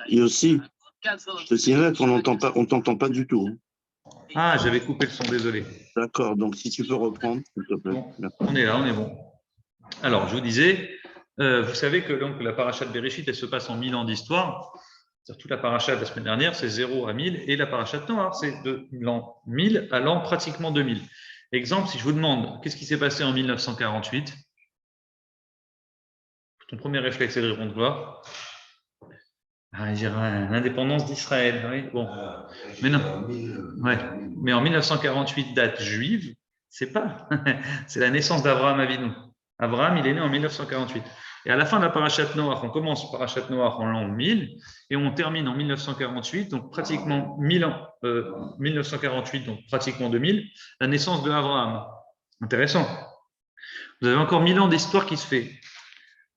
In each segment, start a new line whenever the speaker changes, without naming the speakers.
Et aussi, je te signale on t'entend pas du tout.
Ah, j'avais coupé le son, désolé.
D'accord, donc si tu peux reprendre, s'il te plaît.
Bon, on est là, on est bon. Alors, je vous disais, vous savez que donc, la paracha de Bereshit, elle se passe en 1000 ans d'histoire. C'est-à-dire toute la paracha de la semaine dernière, c'est 0 à 1000, et la paracha de Noach, c'est de l'an 1000 à l'an pratiquement 2000. Exemple, si je vous demande, qu'est-ce qui s'est passé en 1948 ? Ton premier réflexe, c'est de répondre quoi ? Ah, je dirais l'indépendance d'Israël. Oui, bon. Mais non. Ouais. Mais en 1948, date juive, c'est pas. C'est la naissance d'Abraham Avinu. Abraham, il est né en 1948. Et à la fin de la parashat Noach, on commence parashat Noach en l'an 1000 et on termine en 1948, donc pratiquement 1000 ans, 1948, donc pratiquement 2000, la naissance de Abraham. Intéressant. Vous avez encore 1000 ans d'histoire qui se fait.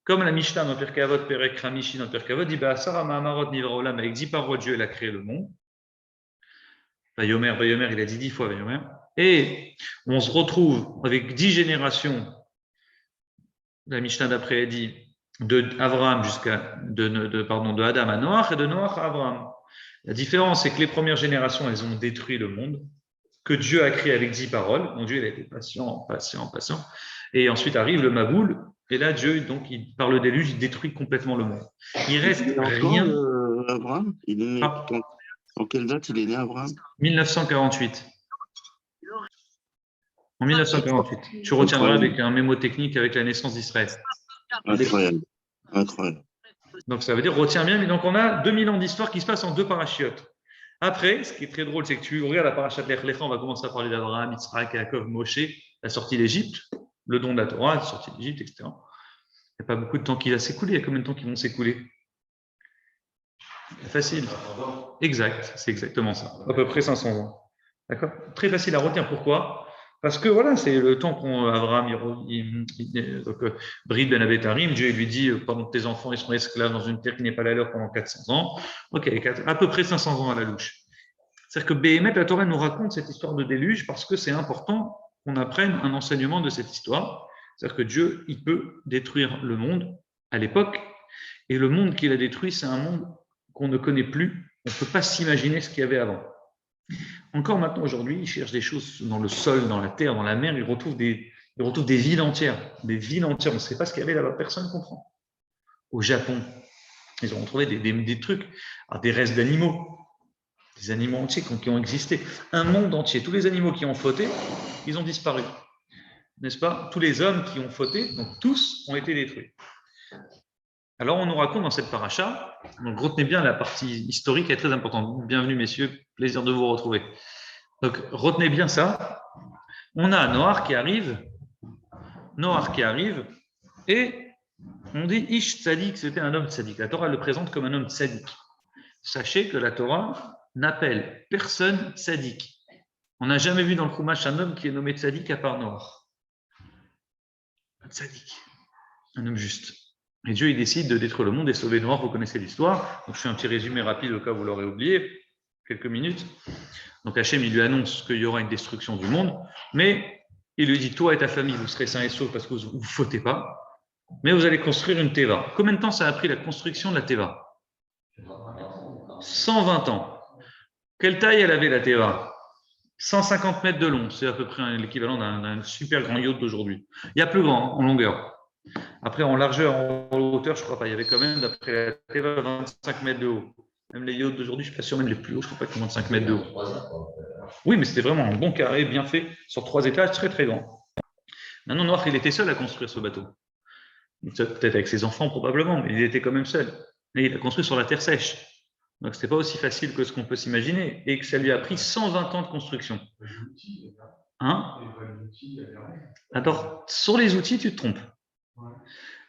Comme la Mishnah dans Pirkei Avot, Perek Hamishi dans Pirkei Avot, dit Ba'asara Ma'amarot Nivra Olam, avec 10 paroles, Dieu il a créé le monde. Vayomer, il a dit 10 fois Vayomer. Et on se retrouve avec 10 générations. La Mishnah d'après dit de Abraham jusqu'à de Adam à Noach et de Noach à Abraham. La différence, c'est que les premières générations, elles ont détruit le monde, que Dieu a créé avec 10 paroles. Donc Dieu, il a été patient. Et ensuite arrive le Maboul. Et là, Dieu, donc, par le déluge, il détruit complètement le monde. Il reste rien.
Abraham, il est né en quelle date il est né, Abraham ?
1948. En 1948. Tu retiendras avec un mémotechnique avec la naissance d'Israël.
Incroyable. Incroyable.
Donc ça veut dire, retiens bien, mais donc on a 2000 ans d'histoire qui se passent en 2 parachiotes. Après, ce qui est très drôle, c'est que tu regardes la parachat de Lech Lecha, on va commencer à parler d'Abraham, Yitzhak, Yaakov, Moshe, la sortie d'Égypte, le don de la Torah, la sortie d'Égypte, etc. Il n'y a pas beaucoup de temps qui va s'écouler. Il y a combien de temps qui vont s'écouler ? Facile. Exact, c'est exactement ça. À peu près 500 ans. D'accord ? Très facile à retenir. Pourquoi ? Parce que voilà, c'est le temps qu'Abraham, Brit Ben Abetarim, Dieu lui dit, pendant que tes enfants ils seront esclaves dans une terre qui n'est pas la leur pendant 400 ans. Ok, à peu près 500 ans à la louche. C'est-à-dire que Béhémet, la Torah nous raconte cette histoire de déluge parce que c'est important qu'on apprenne un enseignement de cette histoire. C'est-à-dire que Dieu, il peut détruire le monde à l'époque, et le monde qu'il a détruit, c'est un monde qu'on ne connaît plus. On ne peut pas s'imaginer ce qu'il y avait avant. Encore maintenant, aujourd'hui, ils cherchent des choses dans le sol, dans la terre, dans la mer, ils retrouvent des villes entières. Des villes entières, on ne sait pas ce qu'il y avait là-bas, personne ne comprend. Au Japon, ils ont retrouvé des trucs, des restes d'animaux, des animaux entiers qui ont existé. Un monde entier, tous les animaux qui ont fauté, ils ont disparu. N'est-ce pas ? Tous les hommes qui ont fauté, donc tous ont été détruits. Alors, on nous raconte dans cette paracha, donc retenez bien la partie historique, elle est très importante. Bienvenue, messieurs, plaisir de vous retrouver. Donc, retenez bien ça. On a Noach qui arrive, et on dit Ish Tzadik, c'était un homme tzadik. La Torah le présente comme un homme tzadik. Sachez que la Torah n'appelle personne tzadik. On n'a jamais vu dans le Chumash un homme qui est nommé tzadik à part Noach. Un tzadik, un homme juste. Et Dieu, il décide de détruire le monde et sauver Noach. Vous connaissez l'histoire. Donc, je fais un petit résumé rapide au cas où vous l'aurez oublié. Quelques minutes. Donc, Hachem, il lui annonce qu'il y aura une destruction du monde. Mais il lui dit, toi et ta famille, vous serez sains et saufs parce que vous ne fautez pas. Mais vous allez construire une Teva. Combien de temps ça a pris la construction de la Teva ? 120 ans. Quelle taille elle avait la Teva ? 150 mètres de long. C'est à peu près l'équivalent d'un super grand yacht d'aujourd'hui. Il y a plus grand en longueur. Après, en largeur, en hauteur, je ne crois pas. Il y avait quand même, d'après la Teva, 25 mètres de haut. Même les yachts d'aujourd'hui, je ne suis pas sûr, même les plus hauts, je ne crois pas qu'ils ont 25 mètres de haut. Oui, mais c'était vraiment un bon carré, bien fait, sur 3 étages, très très grand. Maintenant, Noach, il était seul à construire ce bateau. Peut-être avec ses enfants, probablement, mais il était quand même seul. Et il a construit sur la terre sèche. Donc, ce n'était pas aussi facile que ce qu'on peut s'imaginer. Et que ça lui a pris 120 ans de construction. Hein ? Alors, sur les outils, tu te trompes.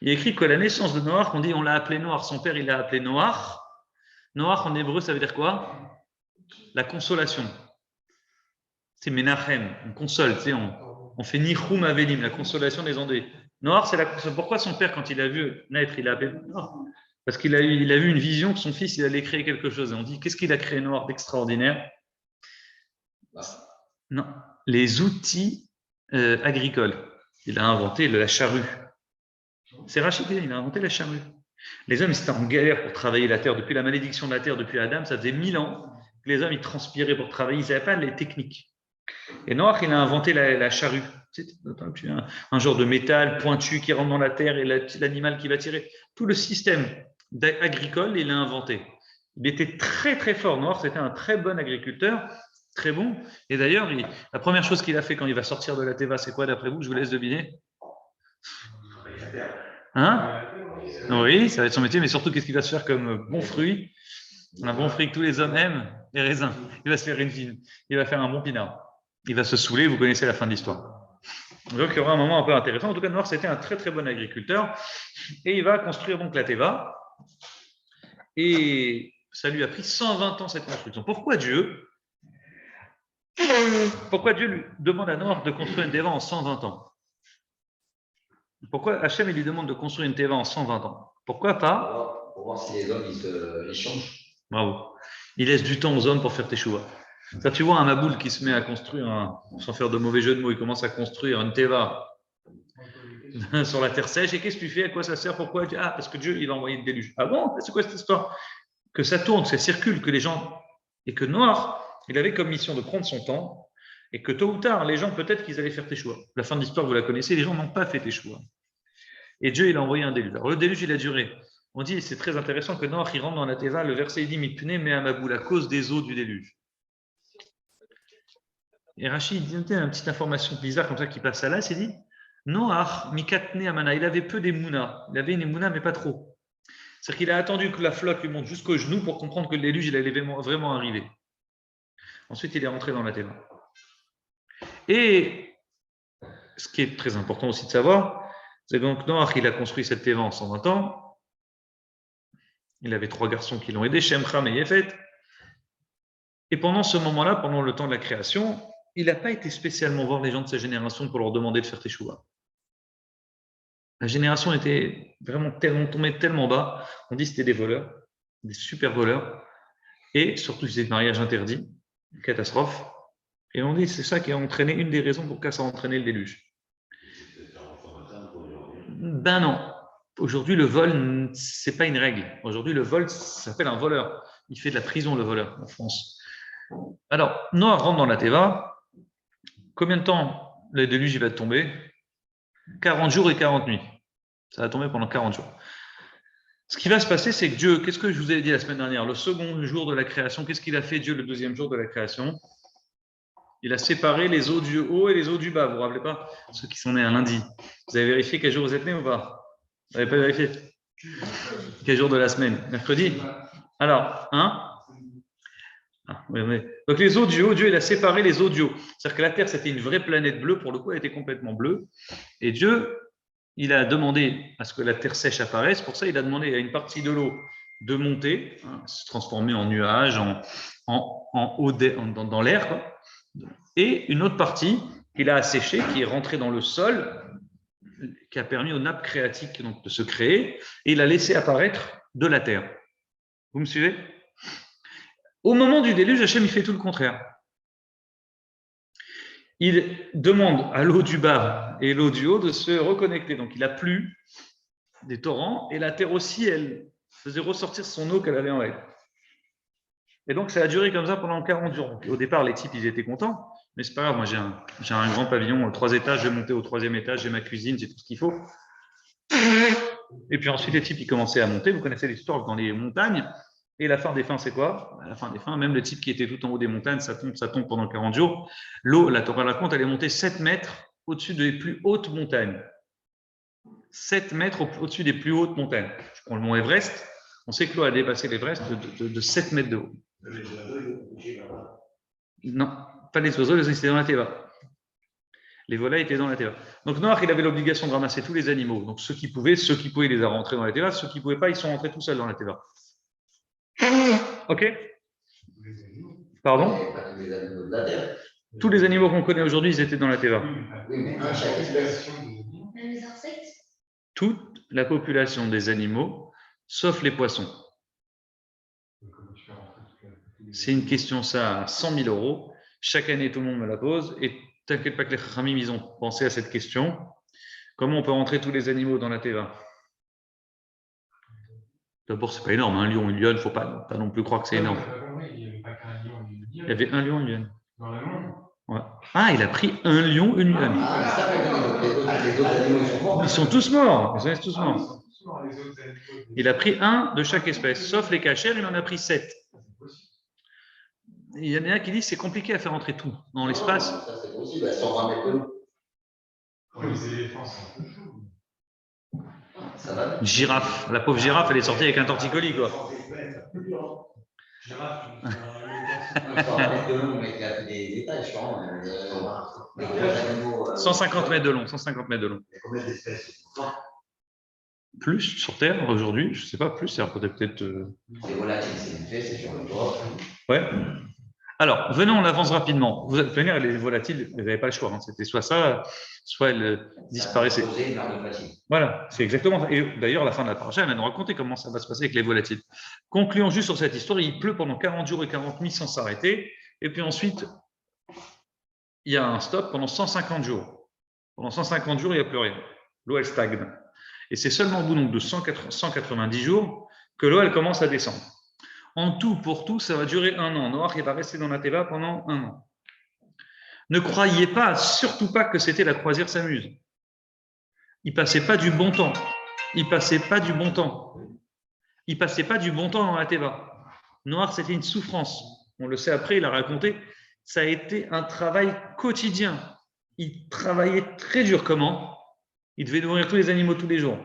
Il est écrit que la naissance de Noach, on dit on l'a appelé Noach, son père il l'a appelé Noach. Noach en hébreu ça veut dire quoi ? La consolation. C'est Menachem, on console, tu sais, on fait Nichum Avelim, la consolation des endeuillés. Noir, c'est pourquoi son père, quand il a vu naître, il a appelé Noir. Parce qu'il a vu une vision que son fils, il allait créer quelque chose. Et on dit, qu'est-ce qu'il a créé Noir d'extraordinaire? Non, les outils agricoles. Il a inventé la charrue. C'est Rachid, il a inventé la charrue. Les hommes, ils étaient en galère pour travailler la terre. Depuis la malédiction de la terre, depuis Adam, ça faisait 1000 ans que les hommes, ils transpiraient pour travailler. Ils n'avaient pas les techniques. Et Noach, il a inventé la charrue. C'est un genre de métal pointu qui rentre dans la terre et l'animal qui va tirer. Tout le système agricole, il l'a inventé. Il était très, très fort. Noach, c'était un très bon agriculteur, très bon. Et d'ailleurs, la première chose qu'il a fait quand il va sortir de la Teva, c'est quoi d'après vous? Je vous laisse deviner. Hein? Oui, ça va être son métier, mais surtout, qu'est-ce qu'il va se faire comme bon fruit? Un bon fruit que tous les hommes aiment, les raisins. Il va se faire une fine. Il va faire un bon pinard. Il va se saouler, vous connaissez la fin de l'histoire. Donc, il y aura un moment un peu intéressant. En tout cas, Noach, c'était un très, très bon agriculteur. Et il va construire donc la Teva. Et ça lui a pris 120 ans, cette construction. Pourquoi Dieu lui demande à Noach de construire une Teva en 120 ans? Pourquoi Hachem lui demande de construire une Teva en 120 ans? Pourquoi pas?
Pour voir si les hommes ils changent.
Bravo. Il laisse du temps aux hommes pour faire teshuva. Ça, tu vois un Maboul qui se met à construire, sans faire de mauvais jeu de mots, il commence à construire une Teva sur la terre sèche. Et qu'est-ce que tu fais? À quoi ça sert? Pourquoi? Ah, parce que Dieu, il a envoyé le déluge. Ah bon? C'est quoi cette histoire? Que ça tourne, que ça circule, que les gens. Et que Noach, il avait comme mission de prendre son temps. Et que tôt ou tard, les gens, peut-être qu'ils allaient faire teshuva. La fin de l'histoire, vous la connaissez, les gens n'ont pas fait teshuva. Et Dieu, il a envoyé un déluge. Alors, le déluge, il a duré. On dit, c'est très intéressant que Noach, il rentre dans la Teva, le verset, il dit, Mipne me Maboul, à cause des eaux du déluge. Et Rachid dit une petite information bizarre comme ça qui passe à là, c'est dit Noach mikatne amana, il avait peu d'émouna, il avait une émouna mais pas trop. C'est-à-dire qu'il a attendu que la flotte lui monte jusqu'au genou pour comprendre que le déluge il allait vraiment arriver. Ensuite il est rentré dans la Teva. Et ce qui est très important aussi de savoir, c'est donc Noach il a construit cette Teva en 120 ans. Il avait 3 garçons qui l'ont aidé, Shem, Ham et Yefet. Et pendant ce moment-là, pendant le temps de la création, il n'a pas été spécialement voir les gens de sa génération pour leur demander de faire teshuva. La génération était vraiment tombée tellement bas, on dit que c'était des voleurs, des super voleurs, et surtout c'était des mariages interdits, une catastrophe. Et on dit que c'est ça qui a entraîné, une des raisons pour ça a entraîné le déluge. Ben non. Aujourd'hui, le vol, c'est pas une règle. Aujourd'hui, le vol, ça s'appelle un voleur. Il fait de la prison, le voleur, en France. Alors, Noach rentre dans la Teva. Combien de temps le déluge va tomber? 40 jours et 40 nuits. Ça va tomber pendant 40 jours. Ce qui va se passer, c'est que Dieu, qu'est-ce que je vous ai dit la semaine dernière? Le second jour de la création, qu'est-ce qu'il a fait Dieu le deuxième jour de la création? Il a séparé les eaux du haut et les eaux du bas. Vous vous rappelez pas? Ceux qui sont nés un lundi. Vous avez vérifié quel jour vous êtes nés ou pas? Vous n'avez pas vérifié? Quel jour de la semaine? Mercredi? Alors, Donc les eaux du haut, Dieu il a séparé les eaux du haut. C'est-à-dire que la Terre c'était une vraie planète bleue, pour le coup elle était complètement bleue. Et Dieu, il a demandé à ce que la Terre sèche apparaisse. Pour ça il a demandé à une partie de l'eau de monter, se transformer en nuage, en eau dans l'air, quoi. Et une autre partie qu'il a asséchée, qui est rentrée dans le sol, qui a permis aux nappes phréatiques donc, de se créer, et il a laissé apparaître de la Terre. Vous me suivez? Au moment du déluge, Hachem il fait tout le contraire. Il demande à l'eau du bas et l'eau du haut de se reconnecter. Donc il a plu des torrents et la terre aussi, elle faisait ressortir son eau qu'elle avait en elle. Et donc ça a duré comme ça pendant 40 jours. Au départ, les types, ils étaient contents, mais c'est pas grave, moi j'ai un grand pavillon, 3 étages, je vais monter au 3e étage, j'ai ma cuisine, j'ai tout ce qu'il faut. Et puis ensuite, les types, ils commençaient à monter. Vous connaissez l'histoire dans les montagnes. Et la fin des fins, c'est quoi? La fin des fins, même le type qui était tout en haut des montagnes, ça tombe pendant 40 jours. L'eau, la Torah raconte, elle est montée 7 mètres au-dessus des plus hautes montagnes. 7 mètres au-dessus des plus hautes montagnes. Je prends le mont Everest. On sait que l'eau a dépassé l'Everest de 7 mètres de haut. Non, pas les oiseaux, les oiseaux étaient dans la Teva. Les volailles étaient dans la Teva. Donc Noach, il avait l'obligation de ramasser tous les animaux. Donc ceux qui pouvaient, il les a rentrés dans la Teva. Ceux qui ne pouvaient pas, ils sont rentrés tout seuls dans la Teva. Ok? Pardon? Tous les animaux qu'on connaît aujourd'hui, ils étaient dans la Teva.
Les insectes?
toute la population des animaux, sauf les poissons. C'est une question, ça, à 100 000 euros. Chaque année, tout le monde me la pose. Et t'inquiète pas que les Chachamim, ils ont pensé à cette question. Comment on peut rentrer tous les animaux dans la Teva? D'abord, c'est pas énorme. Un lion, une lionne, il ne faut pas non plus croire que c'est énorme. Il y avait un lion, une lionne.
Dans le monde.
Ouais. Ah, il a pris un lion, une lionne.
Ah, ça, les autres animaux, ils sont morts.
Ils sont tous morts. Ils sont tous
Ah,
morts.
ils sont tous morts, les autres animaux.
Il a pris un de chaque espèce, sauf les cachers, il en a pris 7. Il y en a un qui dit que c'est compliqué à faire entrer tout dans l'espace.
Ça, c'est possible, à 120 mètres de l'eau.
Oui, les éléphants sont un peu chauds.
Ça va.
Une girafe. La pauvre girafe, elle est sortie avec un torticolis, quoi.
Girafe, tu
120 mètres de long, mais il a fait des étages, quand même.
150 mètres de long, 150 mètres de long.
Il y a combien d'espèces?
Plus sur Terre aujourd'hui, je ne sais pas plus, c'est peut-être.
C'est volatile, c'est une fée, c'est sur le toit.
Ouais. Alors, venons, on avance rapidement. Vous allez venir, les volatiles, vous n'avez pas le choix. Hein. C'était soit ça, soit elles disparaissaient. Voilà, c'est exactement ça. Et d'ailleurs, à la fin de la paracha, elle va nous raconter comment ça va se passer avec les volatiles. Concluons juste sur cette histoire. Il pleut pendant 40 jours et 40 nuits sans s'arrêter. Et puis ensuite, il y a un stop pendant 150 jours. Pendant 150 jours, il n'y a plus rien. L'eau, elle stagne. Et c'est seulement au bout donc, de 190 jours que l'eau, elle commence à descendre. En tout, pour tout, ça va durer 1 an. Noach, il va rester dans la Teva pendant 1 an. Ne croyez pas, surtout pas, que c'était la croisière s'amuse. Il passait pas du bon temps. Il passait pas du bon temps. Il passait pas du bon temps dans la Teva. Noach, c'était une souffrance. On le sait après, il a raconté. Ça a été un travail quotidien. Il travaillait très dur. Comment? Il devait nourrir tous les animaux tous les jours.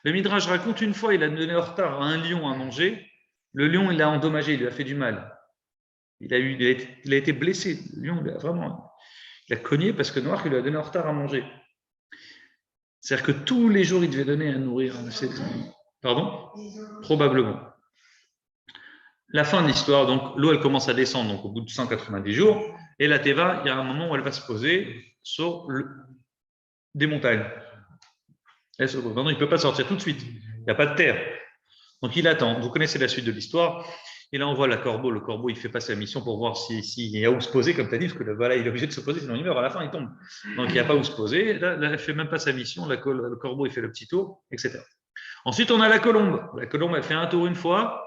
Le Midrash raconte une fois, il a donné en retard à un lion à manger. Le lion, il l'a endommagé, il lui a fait du mal. Il a été blessé. Le lion, il a cogné parce que Noach, il lui a donné en retard à manger. C'est-à-dire que tous les jours, il devait donner à nourrir. Pardon? Probablement. La fin de l'histoire, donc l'eau, elle commence à descendre donc, au bout de 190 jours. Et la Teva, il y a un moment où elle va se poser sur des montagnes. Maintenant, il ne peut pas sortir tout de suite. Il n'y a pas de terre. Donc, il attend. Vous connaissez la suite de l'histoire. Il envoie le corbeau. Le corbeau, il fait passer la mission pour voir s'il y a où se poser, comme tu as dit, parce que voilà, il est obligé de se poser, sinon il meurt. À la fin, il tombe. Donc, il n'y a pas où se poser. Là, il ne fait même pas sa mission. Le corbeau, il fait le petit tour, etc. Ensuite, on a la colombe. La colombe, elle fait un tour une fois.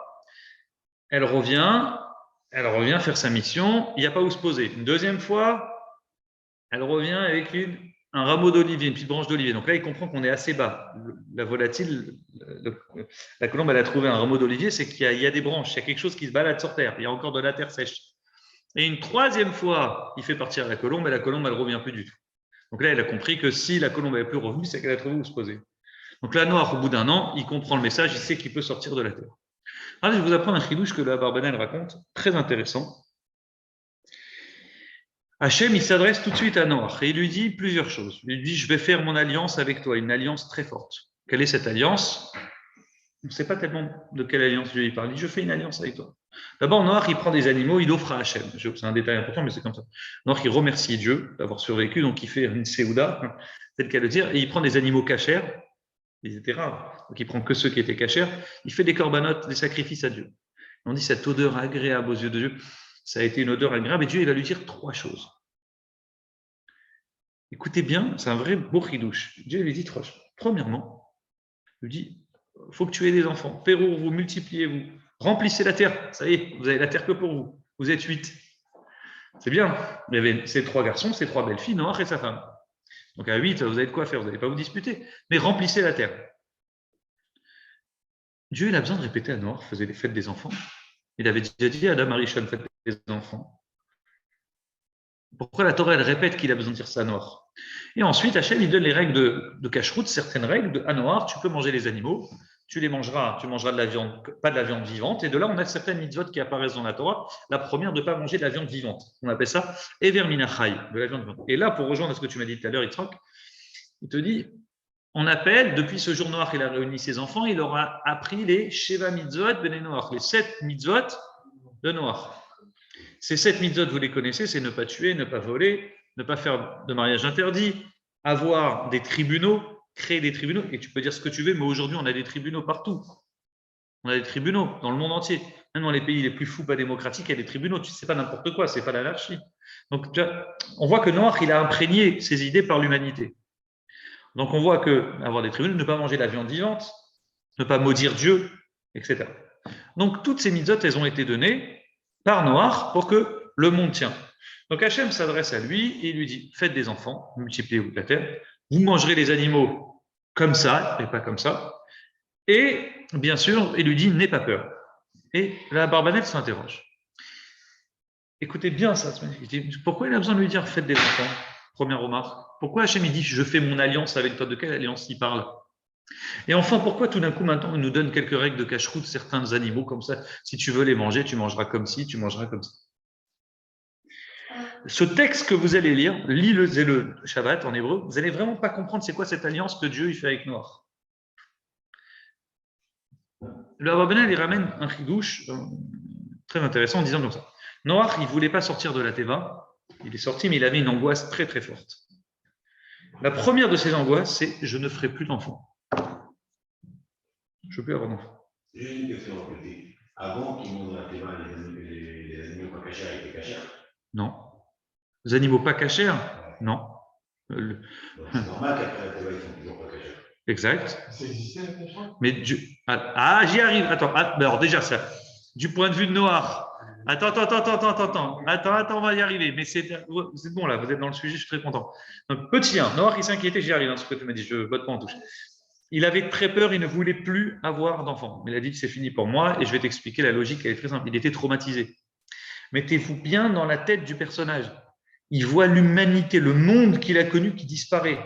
Elle revient faire sa mission. Il n'y a pas où se poser. Une deuxième fois, elle revient avec un rameau d'olivier, une petite branche d'olivier. Donc là, il comprend qu'on est assez bas. La volatile, la colombe, elle a trouvé un rameau d'olivier, c'est qu'il y a des branches, il y a quelque chose qui se balade sur terre, il y a encore de la terre sèche. Et une troisième fois, il fait partir la colombe, et la colombe, elle ne revient plus du tout. Donc là, elle a compris que si la colombe n'est plus revenue, c'est qu'elle a trouvé où se poser. Donc là, Noach, au bout d'un an, il comprend le message, il sait qu'il peut sortir de la terre. Alors, je vais vous apprendre un chidouche que la Barbanel raconte, très intéressant. Hachem, il s'adresse tout de suite à Noach et il lui dit plusieurs choses. Il lui dit, je vais faire mon alliance avec toi, une alliance très forte. Quelle est cette alliance? On ne sait pas tellement de quelle alliance lui parle. Il dit, je fais une alliance avec toi. D'abord, Noach, il prend des animaux, il offre à Hachem. C'est un détail important, mais c'est comme ça. Noach, il remercie Dieu d'avoir survécu, donc il fait une séouda, tel qu'à le dire, et il prend des animaux cachers. Ils étaient rares, donc il prend que ceux qui étaient cachers. Il fait des corbanotes, des sacrifices à Dieu. On dit cette odeur agréable aux yeux de Dieu. Ça a été une odeur agréable et Dieu, il va lui dire 3 choses. Écoutez bien, c'est un vrai beau chidouche. Dieu lui dit 3 choses. Premièrement, il lui dit, il faut que tu aies des enfants. Pérour-vous, multipliez-vous, remplissez la terre. Ça y est, vous avez la terre que pour vous. Vous êtes 8. C'est bien. Il y avait ces 3 garçons, ces 3 belles filles, Noach et sa femme. Donc à 8, vous avez de quoi faire, vous n'allez pas vous disputer. Mais remplissez la terre. Dieu, il a besoin de répéter à Noach, faisait les fêtes des enfants. Il avait déjà dit à Adam Arishon, faites des enfants. Pourquoi la Torah, elle répète qu'il a besoin de dire ça à Noach? Et ensuite, Hachem, il donne les règles de cacheroute, certaines règles à Noach, tu peux manger les animaux, tu mangeras de la viande, pas de la viande vivante. Et de là, on a certaines mitzvot qui apparaissent dans la Torah. La première, de ne pas manger de la viande vivante. On appelle ça Ever Minachai, de la viande vivante. Et là, pour rejoindre ce que tu m'as dit tout à l'heure, Yitzhak, il te dit, on appelle, depuis ce jour Noach, il a réuni ses enfants, il leur a appris les Sheva Mitzvot Ben Noach, les 7 mitzvot de Noach. Ces 7 mitzvot, vous les connaissez, c'est ne pas tuer, ne pas voler, ne pas faire de mariage interdit, avoir des tribunaux, créer des tribunaux. Et tu peux dire ce que tu veux, mais aujourd'hui, on a des tribunaux partout. On a des tribunaux dans le monde entier. Même dans les pays les plus fous, pas démocratiques, il y a des tribunaux. Tu sais pas n'importe quoi, c'est pas l'anarchie. Donc, on voit que Noach, il a imprégné ses idées par l'humanité. Donc, on voit que avoir des tribunaux, ne pas manger de la viande vivante, ne pas maudire Dieu, etc. Donc, toutes ces mitzvot, elles ont été données par Noach pour que le monde tienne. Donc, Hachem s'adresse à lui et il lui dit, faites des enfants, multipliez-vous la terre, vous mangerez les animaux comme ça et pas comme ça. Et, bien sûr, il lui dit, n'aie pas peur. Et la Barbanel s'interroge. Écoutez bien ça, il dit, pourquoi il a besoin de lui dire, faites des enfants? Première remarque. Pourquoi Hachem il dit, je fais mon alliance avec toi? De quelle alliance il parle? Et enfin, pourquoi tout d'un coup, maintenant, il nous donne quelques règles de cache-route, certains animaux comme ça? Si tu veux les manger, tu mangeras comme ci, tu mangeras comme ça. Ce texte que vous allez lire, lis-le Shabbat en hébreu, vous n'allez vraiment pas comprendre c'est quoi cette alliance que Dieu il fait avec Noach. Le Ababanel, il ramène un chidouche très intéressant en disant comme ça. Noach, il ne voulait pas sortir de la Teva, il est sorti, mais il avait une angoisse très très forte. La première de ces angoisses, c'est « je ne ferai plus d'enfants ». Je ne veux plus avoir d'enfants.
J'ai une question en fait. Avant qu'ils mangent la Teva, les animaux pas cachés étaient cachés?
Non. Les animaux pas cachés? Non.
C'est normal qu'après la Teva, ils sont toujours pas cachés.
Exact.
Ça existait la question?
Mais j'y arrive. Attends. Alors déjà ça, du point de vue de Noach. Attends, on va y arriver. Mais vous êtes bon là, vous êtes dans le sujet, je suis très content. Donc petit 1, Noach il s'inquiétait, j'y arrive dans ce que tu m'as dit, je botte pas en touche. Il avait très peur, il ne voulait plus avoir d'enfants. Il a dit c'est fini pour moi et je vais t'expliquer la logique, elle est très simple. Il était traumatisé. Mettez-vous bien dans la tête du personnage. Il voit l'humanité, le monde qu'il a connu qui disparaît.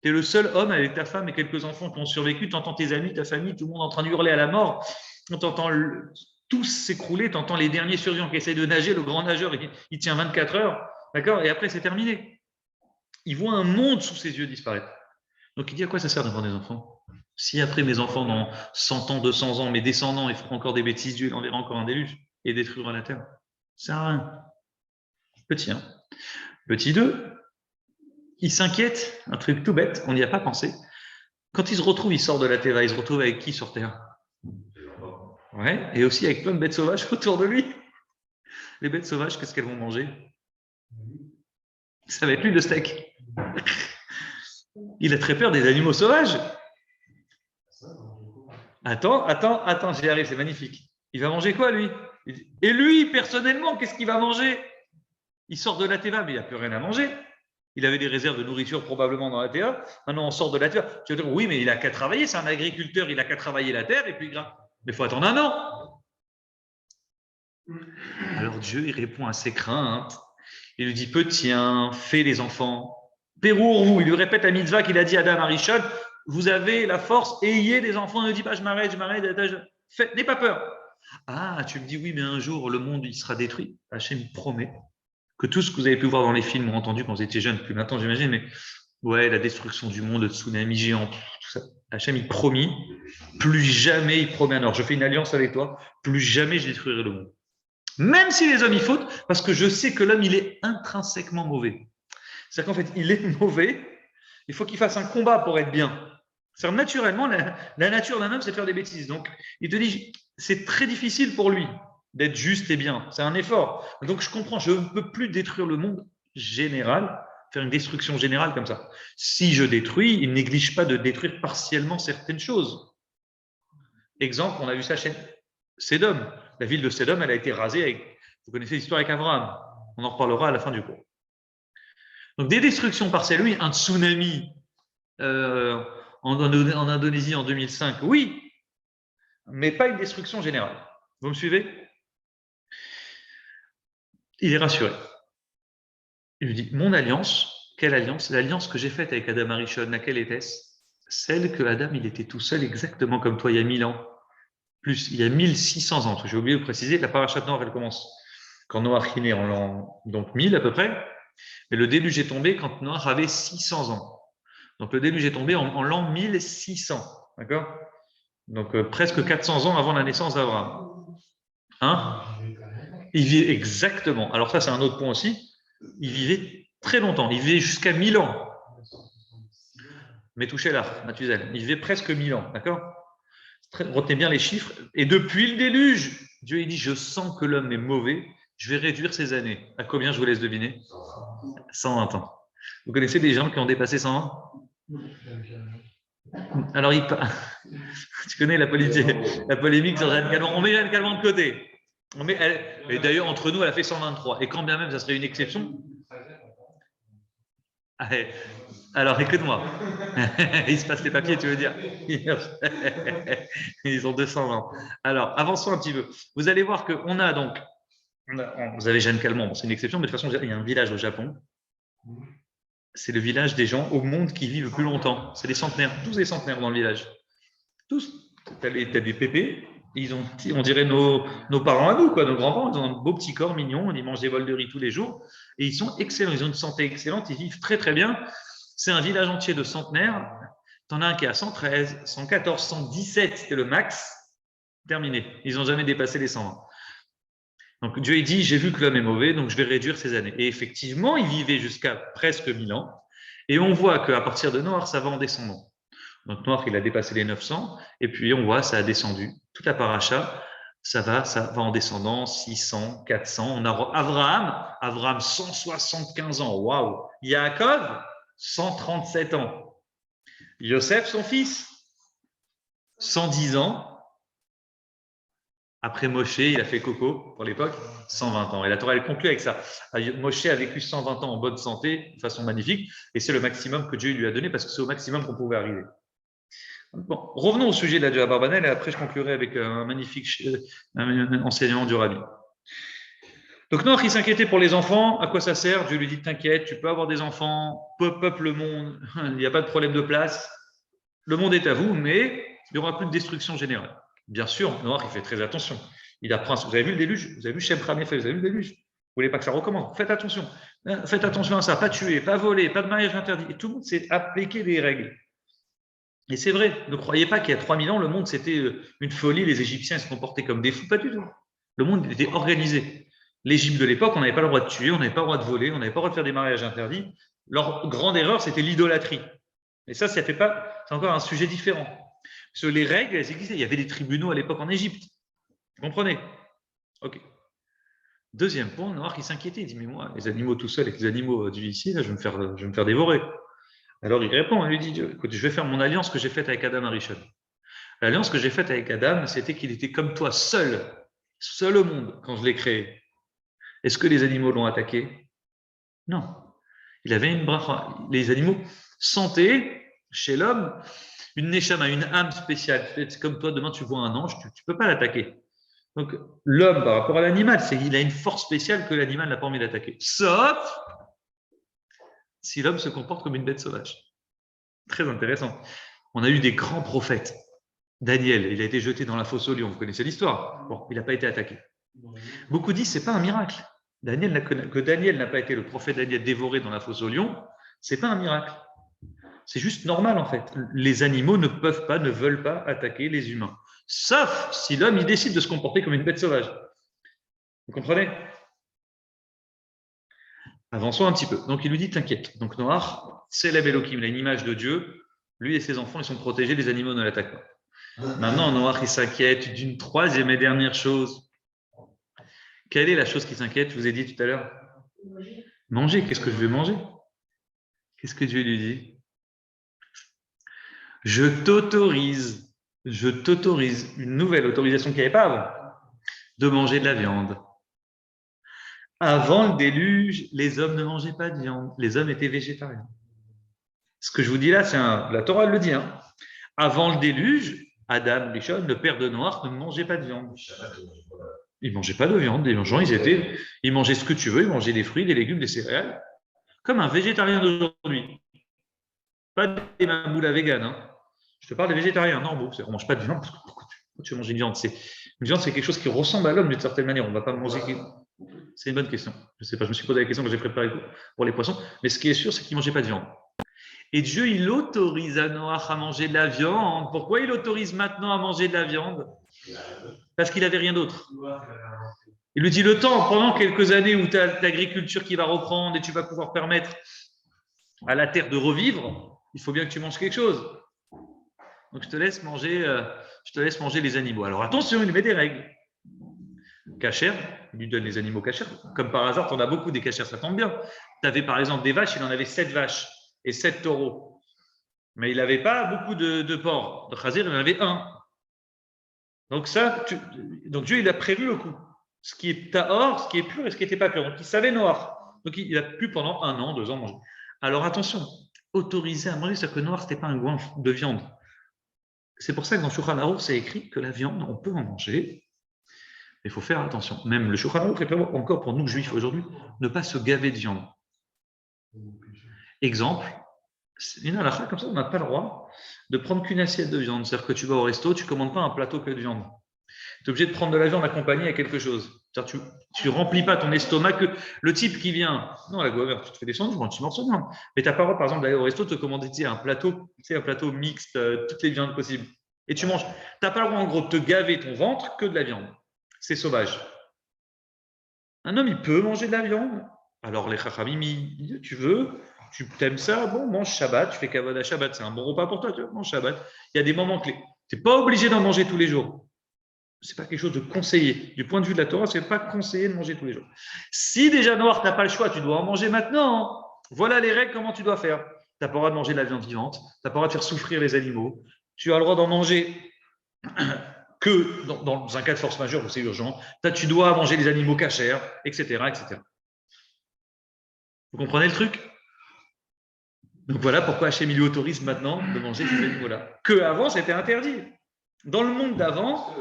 Tu es le seul homme avec ta femme et quelques enfants qui ont survécu. Tu entends tes amis, ta famille, tout le monde en train de hurler à la mort. Tu entends tous s'écrouler. Tu entends les derniers survivants qui essayent de nager. Le grand nageur, il tient 24 heures. D'accord? Et après, c'est terminé. Il voit un monde sous ses yeux disparaître. Donc, il dit à quoi ça sert d'avoir des enfants? Si après mes enfants, dans 100 ans, 200 ans, mes descendants, ils feront encore des bêtises, Dieu il enverra encore un déluge et détruira la terre. Ça sert à rien. Petit 1. Petit 2. Il s'inquiète, un truc tout bête, on n'y a pas pensé. Quand il se retrouve, il sort de la Teva, il se retrouve avec qui sur Terre? Ouais, et aussi avec plein de bêtes sauvages autour de lui. Les bêtes sauvages, qu'est-ce qu'elles vont manger? Ça va être lui le steak. Il a très peur des animaux sauvages. Attends, j'y arrive, c'est magnifique. Il va manger quoi, lui? Et lui, personnellement, qu'est-ce qu'il va manger? Il sort de la Teva, mais il n'y a plus rien à manger. Il avait des réserves de nourriture probablement dans la terre. Maintenant, on sort de la terre. Tu vas dire, oui, mais il n'a qu'à travailler. C'est un agriculteur, il n'a qu'à travailler la terre et puis mais il faut attendre un an. Alors Dieu, il répond à ses craintes. Il lui dit, petit, fais les enfants. Pérour-vous. Il lui répète la mitzvah qu'il a dit à Adam Arishon. Vous avez la force, ayez des enfants. Ne dis pas, je m'arrête. N'aie pas peur. Ah, tu me dis, oui, mais un jour, le monde, il sera détruit. Hachem promet que tout ce que vous avez pu voir dans les films ou entendu quand vous étiez jeune, plus maintenant j'imagine, mais ouais, la destruction du monde, le tsunami géant, tout ça. Hachem, il promit, plus jamais, il promet, alors je fais une alliance avec toi, plus jamais je détruirai le monde. Même si les hommes y fautent, parce que je sais que l'homme, il est intrinsèquement mauvais. C'est-à-dire qu'en fait, il est mauvais, il faut qu'il fasse un combat pour être bien. C'est-à-dire naturellement, la nature d'un homme, c'est de faire des bêtises. Donc, il te dit, c'est très difficile pour lui d'être juste et bien. C'est un effort. Donc, je comprends, je ne peux plus détruire le monde général, faire une destruction générale comme ça. Si je détruis, il ne néglige pas de détruire partiellement certaines choses. Exemple, on a vu ça chez Sédom. La ville de Sédom, elle a été rasée avec, vous connaissez l'histoire avec Abraham. On en reparlera à la fin du cours. Donc, des destructions partielles, oui, un tsunami en Indonésie en 2005, oui, mais pas une destruction générale. Vous me suivez? Il est rassuré. Il lui dit, mon alliance, quelle alliance? L'alliance que j'ai faite avec Adam Arishon, laquelle était-ce? Celle que Adam, il était tout seul exactement comme toi il y a 1000 ans. Plus, il y a 1600 ans. J'ai oublié de préciser, la parashat Noach, elle commence quand Noach est né en l'an, donc 1000 à peu près. Mais le déluge est tombé quand Noach avait 600 ans. Donc le déluge est tombé en l'an 1600. D'accord? Donc presque 400 ans avant la naissance d'Abraham. Hein? Il vivait exactement. Alors ça, c'est un autre point aussi. Il vivait très longtemps. Il vivait jusqu'à 1000 ans. Methuselah, Mathusalem. Il vivait presque 1000 ans, d'accord? Retenez bien les chiffres. Et depuis le déluge, Dieu il dit, je sens que l'homme est mauvais, je vais réduire ses années. À combien je vous laisse deviner? 120 ans. Vous connaissez des gens qui ont dépassé 100 ans? Alors, tu connais la polémique sur Jeanne Calment. On met Jeanne Calment de côté. Et d'ailleurs, entre nous, elle a fait 123. Et quand bien même, ça serait une exception. Alors, écoute-moi. Il se passe les papiers, tu veux dire? Ils ont 220. Alors, avançons un petit peu. Vous allez voir qu'on a donc... Vous avez Jeanne Calment, bon, c'est une exception, mais de toute façon, il y a un village au Japon. C'est le village des gens au monde qui vivent le plus longtemps. C'est des centenaires, tous des centenaires dans le village. Tous. Tu as des pépés, on dirait nos parents à nous, quoi, nos grands-parents. Ils ont un beau petit corps mignon, ils mangent des bols de riz tous les jours. Et ils sont excellents, ils ont une santé excellente, ils vivent très très bien. C'est un village entier de centenaires. Tu en as un qui est à 113, 114, 117, c'était le max. Terminé. Ils n'ont jamais dépassé les 120. Donc Dieu il dit, j'ai vu que l'homme est mauvais, donc je vais réduire ses années. Et effectivement, il vivait jusqu'à presque 1000 ans. Et on voit qu'à partir de Noach, ça va en descendant. Donc Noach, il a dépassé les 900. Et puis on voit, ça a descendu. Toute la paracha, ça va en descendant, 600, 400. On a Abraham 175 ans. Waouh! Yaakov, 137 ans. Yosef, son fils, 110 ans. Après Moshe, il a fait coco pour l'époque, 120 ans. Et la Torah, elle conclut avec ça. Moshe a vécu 120 ans en bonne santé, de façon magnifique, et c'est le maximum que Dieu lui a donné parce que c'est au maximum qu'on pouvait arriver. Bon, revenons au sujet de la Dja Barbanel, et après je conclurai avec un magnifique enseignement du Rabbi. Donc Noach, il s'inquiétait pour les enfants. À quoi ça sert? Dieu lui dit, t'inquiète, tu peux avoir des enfants, peuple le monde, il n'y a pas de problème de place. Le monde est à vous, mais il n'y aura plus de destruction générale. Bien sûr, Noach, il fait très attention. Il apprend. Vous avez vu le déluge? Vous avez vu Shem Ham Yafet? Vous avez vu le déluge? Vous ne voulez pas que ça recommence? Faites attention. Faites attention à ça. Pas tuer, pas voler, pas de mariage interdit. Et tout le monde s'est appliqué des règles. Et c'est vrai. Ne croyez pas qu'il y a 3000 ans, le monde, c'était une folie. Les Égyptiens se comportaient comme des fous. Pas du tout. Le monde était organisé. L'Égypte de l'époque, on n'avait pas le droit de tuer, on n'avait pas le droit de voler, on n'avait pas le droit de faire des mariages interdits. Leur grande erreur, c'était l'idolâtrie. Et ça fait pas. C'est encore un sujet différent. Parce que les règles, elles existaient. Il y avait des tribunaux à l'époque en Égypte. Vous comprenez? Ok. Deuxième point, Noach, il s'inquiétait. Il dit, mais moi, les animaux tout seuls, avec les animaux du ici, là, je vais me faire dévorer. Alors il répond, il lui dit, écoute, je vais faire mon alliance que j'ai faite avec Adam Arishon. L'alliance que j'ai faite avec Adam, c'était qu'il était comme toi, seul au monde, quand je l'ai créé. Est-ce que les animaux l'ont attaqué? Non. Il avait une bracha. Les animaux sentaient chez l'homme une neshama, une âme spéciale. C'est comme toi, demain tu vois un ange, tu ne peux pas l'attaquer. Donc l'homme, par rapport à l'animal, il a une force spéciale que l'animal n'a pas envie d'attaquer. Sauf si l'homme se comporte comme une bête sauvage. Très intéressant. On a eu des grands prophètes. Daniel, il a été jeté dans la fosse aux lions. Vous connaissez l'histoire? Bon, il n'a pas été attaqué. Beaucoup disent que ce n'est pas un miracle. Que Daniel n'a pas été le prophète Daniel dévoré dans la fosse aux lions, ce n'est pas un miracle. C'est juste normal en fait. Les animaux ne veulent pas attaquer les humains. Sauf si l'homme il décide de se comporter comme une bête sauvage. Vous comprenez? Avançons un petit peu. Donc il lui dit, t'inquiète. Donc Noach, célèbre Elohim, il a une image de Dieu. Lui et ses enfants, ils sont protégés, les animaux ne l'attaquent pas. Maintenant, Noach, il s'inquiète d'une troisième et dernière chose. Quelle est la chose qui s'inquiète? Je vous ai dit tout à l'heure. Manger. Qu'est-ce que je vais manger? Qu'est-ce que Dieu lui dit? Je t'autorise, une nouvelle autorisation qu'il n'y avait pas avant, de manger de la viande. Avant le déluge, les hommes ne mangeaient pas de viande. Les hommes étaient végétariens. Ce que je vous dis là, la Torah le dit. Hein. Avant le déluge, Adam, Rishon, le père de Noach, ne mangeait pas de viande. Ils ne mangeaient pas de viande. Les gens, ils mangeaient ce que tu veux. Ils mangeaient des fruits, des légumes, des céréales. Comme un végétarien d'aujourd'hui. Pas des mamoulas véganes. Hein. Je te parle des végétariens. Non, bon, on ne mange pas de viande. Pourquoi tu veux manger une viande? Une viande, c'est quelque chose qui ressemble à l'homme d'une certaine manière. On ne va pas manger. C'est une bonne question. Je ne sais pas. Je me suis posé la question que j'ai préparée pour les poissons. Mais ce qui est sûr, c'est qu'ils ne mangeaient pas de viande. Et Dieu, il autorise à Noach à manger de la viande. Pourquoi il autorise maintenant à manger de la viande? Parce qu'il n'avait rien d'autre. Il lui dit le temps, pendant quelques années où tu as l'agriculture qui va reprendre et tu vas pouvoir permettre à la terre de revivre, il faut bien que tu manges quelque chose. Donc, je te laisse manger les animaux. Alors, attention, il lui met des règles. Cachère, il lui donne les animaux cachères. Comme par hasard, tu en as beaucoup des cachères, ça tombe bien. Tu avais par exemple des vaches, il en avait 7 vaches et 7 taureaux. Mais il n'avait pas beaucoup de porcs. De chazir, il en avait un. Donc, donc Dieu, il a prévu le coup. Ce qui est tahor, ce qui est pur et ce qui n'était pas pur. Donc, il savait noir. Donc, il a pu pendant 1 an, 2 ans manger. Alors, attention, autorisé à manger, c'est-à-dire que noir, ce n'était pas un goinfre de viande. C'est pour ça que dans Shulchan Aruch, c'est écrit que la viande, on peut en manger. Il faut faire attention. Même le Shulchan Aruch est encore pour nous juifs aujourd'hui, ne pas se gaver de viande. Exemple, une halakha comme ça, on n'a pas le droit de prendre qu'une assiette de viande. C'est-à-dire que tu vas au resto, tu ne commandes pas un plateau que de viande. Tu es obligé de prendre de la viande accompagnée à quelque chose. C'est-à-dire tu ne remplis pas ton estomac que le type qui vient. Non, la gouverne, tu te fais descendre, tu manges morceaux de viande. Mais tu n'as pas le droit, par exemple, d'aller au resto, de te commander un plateau mixte, toutes les viandes possibles. Et tu manges. Tu n'as pas le droit, en gros, de te gaver ton ventre que de la viande. C'est sauvage. Un homme, il peut manger de la viande. Alors, les chachamim, tu veux, tu t'aimes ça, bon, mange Shabbat, tu fais kavod à Shabbat, c'est un bon repas pour toi, tu manges Shabbat. Il y a des moments clés. Tu n'es pas obligé d'en manger tous les jours. Ce n'est pas quelque chose de conseillé. Du point de vue de la Torah, ce n'est pas conseillé de manger tous les jours. Si déjà noir, tu n'as pas le choix, tu dois en manger maintenant. Voilà les règles, comment tu dois faire. Tu n'as pas le droit de manger de la viande vivante, tu n'as pas le droit de faire souffrir les animaux, tu as le droit d'en manger que dans un cas de force majeure où c'est urgent, tu dois manger les animaux cachers, etc., etc. Vous comprenez le truc? Donc voilà pourquoi Hachem lui autorise maintenant de manger ces animaux-là. Que avant c'était interdit. Dans le monde d'avant,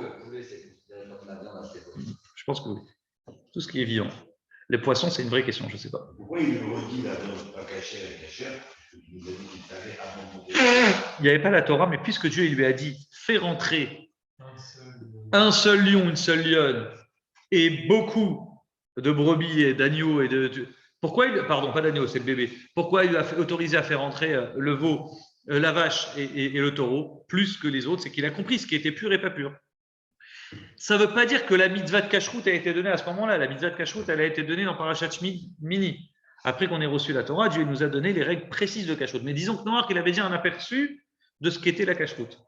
je pense que oui. Tout ce qui est vivant. Les poissons, c'est une vraie question, je ne sais pas.
Pourquoi il nous redit la viande pas cachère et cachère? Il nous a dit qu'il savait avant de monter.
Il n'y avait pas la Torah, mais puisque Dieu il lui a dit fais rentrer un seul lion, une seule lionne et beaucoup de brebis et d'agneaux et pourquoi pardon, pas d'agneaux, c'est le bébé. Pourquoi il a autorisé à faire rentrer le veau, la vache et le taureau plus que les autres? C'est qu'il a compris ce qui était pur et pas pur. Ça ne veut pas dire que la mitzvah de Kashrut a été donnée à ce moment-là. La mitzvah de Kashrut, elle a été donnée dans Parashat Mini. Après qu'on ait reçu la Torah, Dieu nous a donné les règles précises de Kashrut. Mais disons que Noir, qu'il avait déjà un aperçu de ce qu'était la Kashrut.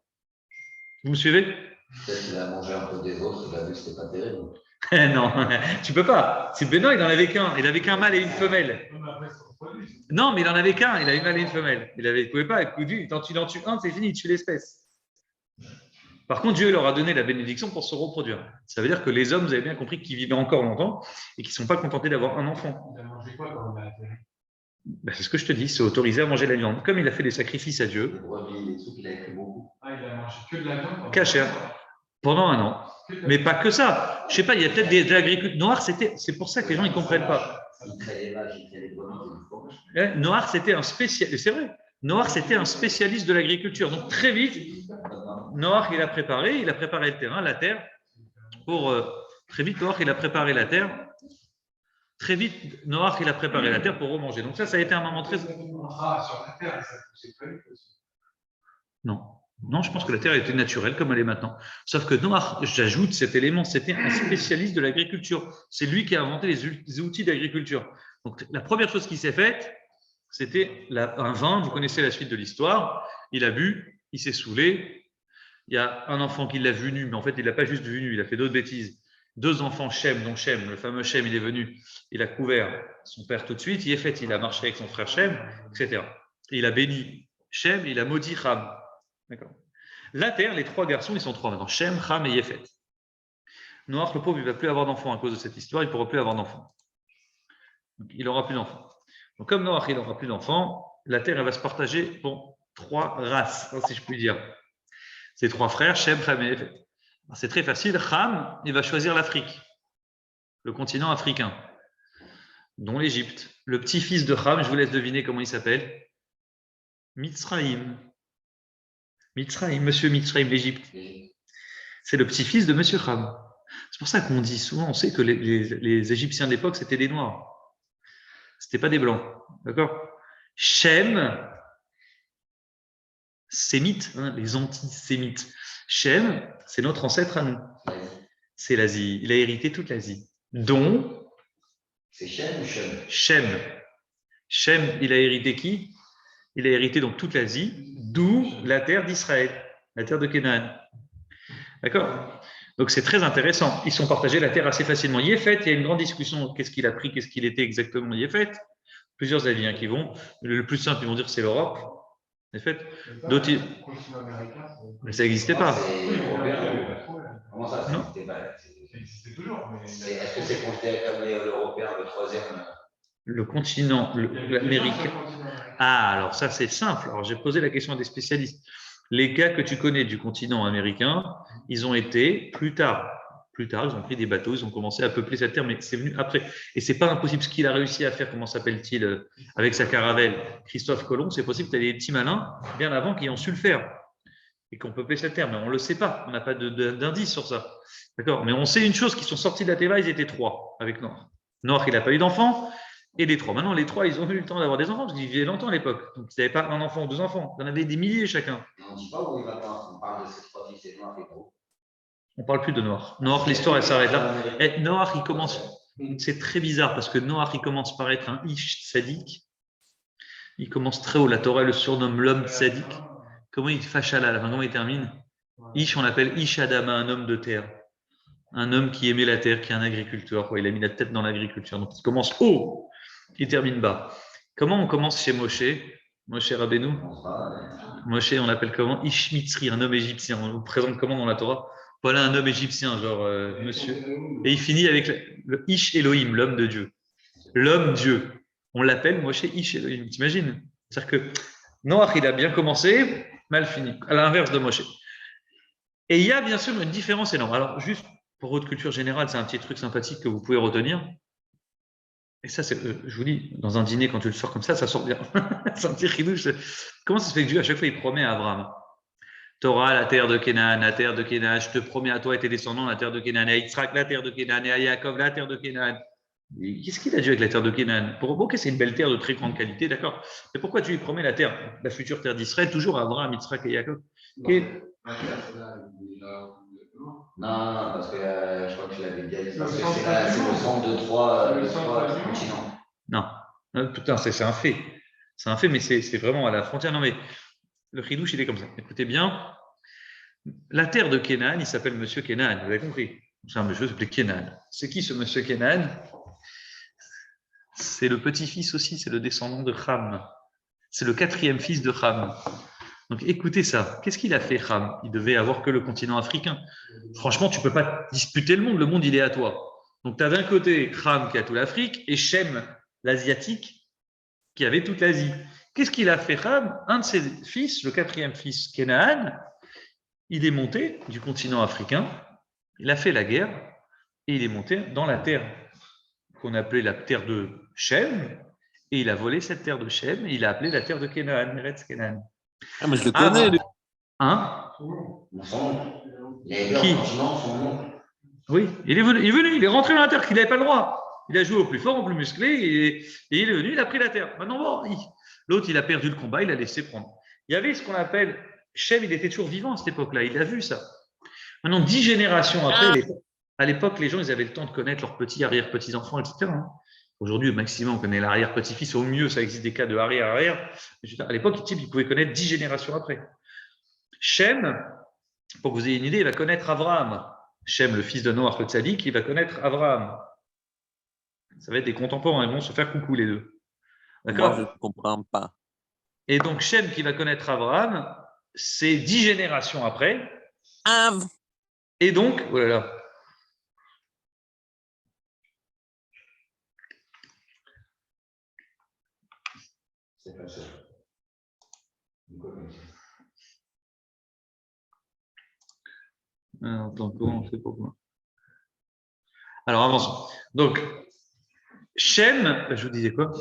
Vous me suivez?
Peut-être qu'il a mangé un peu des autres, il a vu que ce n'était pas terrible.
Non, tu peux pas. C'est Benoît, il n'en avait qu'un. Il avait qu'un mâle et une femelle. Non, mais il n'en avait qu'un. Il avait un mâle et une femelle. Il ne pouvait pas. Quand tu en tues un, c'est fini, il tue l'espèce. Par contre, Dieu leur a donné la bénédiction pour se reproduire. Ça veut dire que les hommes, vous avez bien compris qu'ils vivaient encore longtemps et qu'ils ne sont pas contentés d'avoir un enfant.
Il a mangé quoi quand il a atterri?
C'est ce que je te dis, c'est autorisé à manger la viande. Comme il a fait des sacrifices à Dieu.
Les brebis, les trucs, il a écrit beaucoup.
Ah, il a mangé que de la viande?
Cachère. Pendant 1 an. Mais pas que ça. Je ne sais pas, il y a peut-être de l'agriculture. Noir, c'est pour ça que les gens ne comprennent pas.
Il crée les vaches, il crée les brebis, il du fromage.
Noir, c'était un spécialiste. C'est vrai. Noir, c'était un spécialiste de l'agriculture. Donc, très vite, Noir, il a préparé le terrain, la terre, pour. Très vite, Noir, il a préparé la terre. Très vite, Noir, il a préparé la terre pour remanger. Donc, ça a été un moment très.
Ah, sur la terre, ça poussait très vite aussi.
Non. Non, je pense que la terre était naturelle comme elle est maintenant. Sauf que Noach, j'ajoute cet élément, c'était un spécialiste de l'agriculture. C'est lui qui a inventé les outils d'agriculture. Donc, la première chose qui s'est faite, c'était un vin. Vous connaissez la suite de l'histoire. Il a bu, il s'est saoulé. Il y a un enfant qui l'a vu nu, mais en fait, il ne l'a pas juste vu nu, il a fait d'autres bêtises. 2 enfants, Shem, dont Shem, le fameux Shem, il est venu, il a couvert son père tout de suite. Il a marché avec son frère Shem, etc. Et il a béni Shem, il a maudit Ham. D'accord. La terre, les 3 garçons, ils sont 3 maintenant, Shem, Ham et Yéfet. Noach, le pauvre, il ne va plus avoir d'enfants à cause de cette histoire, il ne pourra plus avoir d'enfants. Il n'aura plus d'enfants. Donc, comme Noach, il n'aura plus d'enfants, la terre, elle va se partager pour 3 races, si je puis dire. Ces 3 frères, Shem, Ham et Yéfet. C'est très facile. Ham, il va choisir l'Afrique, le continent africain, dont l'Égypte. Le petit-fils de Ham, je vous laisse deviner comment il s'appelle. Mitzraïm. Mitzraïm, monsieur Mitzraïm, l'Égypte. C'est le petit-fils de monsieur Ham. C'est pour ça qu'on dit souvent, on sait que les Égyptiens de l'époque, c'était des Noirs. C'était pas des Blancs. D'accord? Shem, sémite, les antisémites. Shem, c'est notre ancêtre à nous. C'est l'Asie. Il a hérité toute l'Asie. Dont.
C'est Shem ou Shem?
Shem. Shem, il a hérité qui? Il a hérité donc toute l'Asie, d'où la terre d'Israël, la terre de Canaan. D'accord? Donc c'est très intéressant. Ils sont partagés la terre assez facilement. Yéfet, il y a une grande discussion. Qu'est-ce qu'il a pris? Qu'est-ce qu'il était exactement Yéfet? Plusieurs avis qui vont. Le plus simple, ils vont dire c'est l'Europe. Yéfet. D'autres, mais ça n'existait pas.
Comment ça, ça
Non.
n'existait pas?
Ça existait toujours. Mais...
Est-ce que c'est considéré comme l'Européen, le troisième?
Le continent, l'Amérique. Ah, alors ça c'est simple. Alors j'ai posé la question à des spécialistes. Les gars que tu connais du continent américain, ils ont été plus tard. Plus tard, ils ont pris des bateaux, ils ont commencé à peupler cette terre, mais c'est venu après. Et c'est pas impossible. Ce qu'il a réussi à faire, comment s'appelle-t-il, avec sa caravelle, Christophe Colomb, c'est possible que tu as des petits malins bien avant qui ont su le faire et qu'on peuplé cette terre, mais on ne le sait pas. On n'a pas d'indice sur ça. D'accord? Mais on sait une chose, qu'ils sont sortis de la Théva, ils étaient 3 avec Noach. Noach, il n'a pas eu d'enfants. Et les 3. Maintenant, les 3, ils ont eu le temps d'avoir des enfants, parce qu'ils vivaient longtemps à l'époque. Donc, ils n'avaient pas un enfant ou 2 enfants. Ils en avaient des milliers chacun.
On ne dit pas où il va voir. On parle de ces 3 fils et Noach et gros.
On ne parle plus de Noach. Noach, l'histoire, elle s'arrête là. Et Noach, il commence. C'est très bizarre, parce que Noach, il commence par être un Ish sadique. Il commence très haut. La Torah le surnomme l'homme sadique. Comment il fachala, comment il termine? Ish, on l'appelle Ish Adama, un homme de terre. Un homme qui aimait la terre, qui est un agriculteur. Il a mis la tête dans l'agriculture. Donc, il commence haut. Il termine bas. Comment on commence chez Moshe? Moshe Rabbeinu? Moshe, on l'appelle comment? Ish Mitzri, un homme égyptien. On le présente comment dans la Torah? Voilà un homme égyptien, genre monsieur. Et il finit avec le Ish Elohim, l'homme de Dieu. L'homme Dieu. On l'appelle Moshe Ish Elohim. T'imagines? C'est-à-dire que Noach, il a bien commencé, mal fini. À l'inverse de Moshe. Et il y a bien sûr une différence énorme. Alors, juste pour votre culture générale, c'est un petit truc sympathique que vous pouvez retenir. Et ça, je vous dis, dans un dîner, quand tu le sors comme ça sort bien. C'est un petit ridouche. Comment ça se fait que Dieu, à chaque fois, il promet à Abraham, tu auras la terre de Canaan, la terre de Canaan, je te promets à toi et tes descendants la terre de Canaan, et à Yitzhak la terre de Canaan, et à Yaakov la terre de Canaan. Qu'est-ce qu'il a dit avec la terre de Canaan? Ok, c'est une belle terre de très grande qualité, d'accord. Mais pourquoi tu lui promets la terre, la future terre d'Israël, toujours à Abraham, Yitzhak et Yaakov?
Non, parce que je crois que tu l'avais bien dit. Parce que c'est le centre de 3 continents.
Non, putain, c'est un fait. C'est un fait, mais c'est vraiment à la frontière. Non, mais le chidouche, il est comme ça. Écoutez bien, la terre de Canaan, il s'appelle Monsieur Canaan, vous avez compris. C'est un monsieur qui s'appelait Canaan. C'est qui ce Monsieur Canaan? C'est le petit-fils aussi, c'est le descendant de Ham. C'est le 4e fils de Ham. Donc écoutez ça, qu'est-ce qu'il a fait Ham? Il devait avoir que le continent africain. Franchement, tu ne peux pas disputer le monde il est à toi. Donc tu as d'un côté Ham qui a toute l'Afrique et Shem, l'Asiatique, qui avait toute l'Asie. Qu'est-ce qu'il a fait Ham? Un de ses fils, le 4e fils Canaan, il est monté du continent africain, il a fait la guerre et il est monté dans la terre qu'on appelait la terre de Shem et il a volé cette terre de Shem et il a appelé la terre de Canaan, Eretz Canaan.
Ah, mais je le connais, lui.
Hein?
Son nom.
Qui?
Son nom.
Oui, il est venu, il est rentré dans la terre, qu'il n'avait pas le droit. Il a joué au plus fort, au plus musclé, et il est venu, il a pris la terre. Maintenant, bon, l'autre, il a perdu le combat, il a laissé prendre. Il y avait ce qu'on appelle, Shem, il était toujours vivant à cette époque-là, il a vu ça. Maintenant, 10 générations après, à l'époque, les gens, ils avaient le temps de connaître leurs petits, arrière-petits-enfants, etc. Aujourd'hui, au maximum, on connaît l'arrière-petit-fils. Au mieux, ça existe des cas de arrière-arrière. À l'époque, ils pouvaient connaître 10 générations après. Shem, pour que vous ayez une idée, il va connaître Abraham. Shem, le fils de Noach, le tzaddik, il va connaître Abraham. Ça va être des contemporains, ils vont se faire coucou les deux. D'accord?
Moi, je ne comprends pas.
Et donc, Shem qui va connaître Abraham, c'est 10 générations après. Et donc, voilà.
C'est pas ça.
Attends, comment on fait pour moi? Alors, avançons. Donc, Shem, je vous disais quoi?